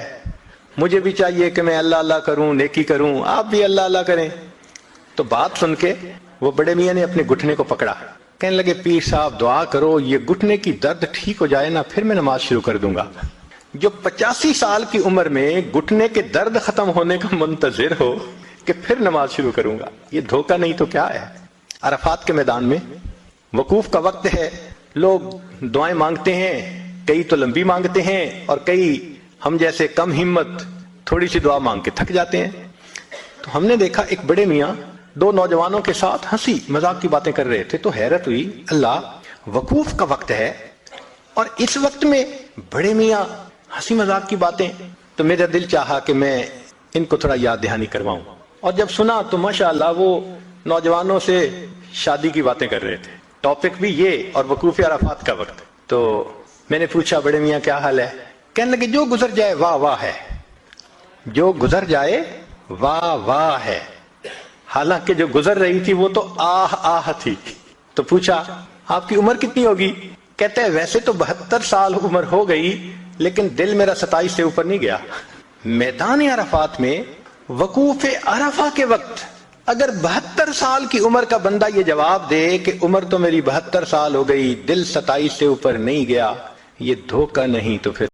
مجھے بھی چاہیے کہ میں اللہ اللہ کروں, نیکی کروں, آپ بھی اللہ اللہ کریں. تو بات سن کے وہ بڑے میاں نے اپنے گھٹنے کو پکڑا, کہنے لگے پیر صاحب دعا کرو یہ گھٹنے کی درد ٹھیک ہو جائے نا, پھر میں نماز شروع کر دوں گا. جو 85 سال کی عمر میں گھٹنے کے درد ختم ہونے کا منتظر ہو کہ پھر نماز شروع کروں گا, یہ دھوکہ نہیں تو کیا ہے. عرفات کے میدان میں وقوف کا وقت ہے, لوگ دعائیں مانگتے ہیں, کئی تو لمبی مانگتے ہیں اور کئی ہم جیسے کم ہمت تھوڑی سی دعا مانگ کے تھک جاتے ہیں. تو ہم نے دیکھا ایک بڑے میاں 2 نوجوانوں کے ساتھ ہنسی مذاق کی باتیں کر رہے تھے. تو حیرت ہوئی, اللہ وقوف کا وقت ہے اور اس وقت میں بڑے میاں ہنسی مذاق کی باتیں. تو میرا دل چاہا کہ میں ان کو تھوڑا یاد دہانی کرواؤں, اور جب سنا تو ماشاءاللہ وہ نوجوانوں سے شادی کی باتیں کر رہے تھے، ٹاپک بھی یہ اور وقوف عرفات کا وقت. تو میں نے پوچھا بڑے میاں کیا حال ہے؟ کہنے لگے جو گزر جائے واہ واہ ہے، جو گزر جائے واہ واہ ہے. حالانکہ جو گزر رہی تھی وہ تو آہ آہ تھی. تو پوچھا آپ کی عمر کتنی ہوگی؟ کہتے ہیں ویسے تو 72 سال عمر ہو گئی لیکن دل میرا 27 سے اوپر نہیں گیا. میدان عرفات میں وقوف عرفہ کے وقت اگر 72 سال کی عمر کا بندہ یہ جواب دے کہ عمر تو میری 72 سال ہو گئی، دل 27 سے اوپر نہیں گیا، یہ دھوکہ نہیں تو پھر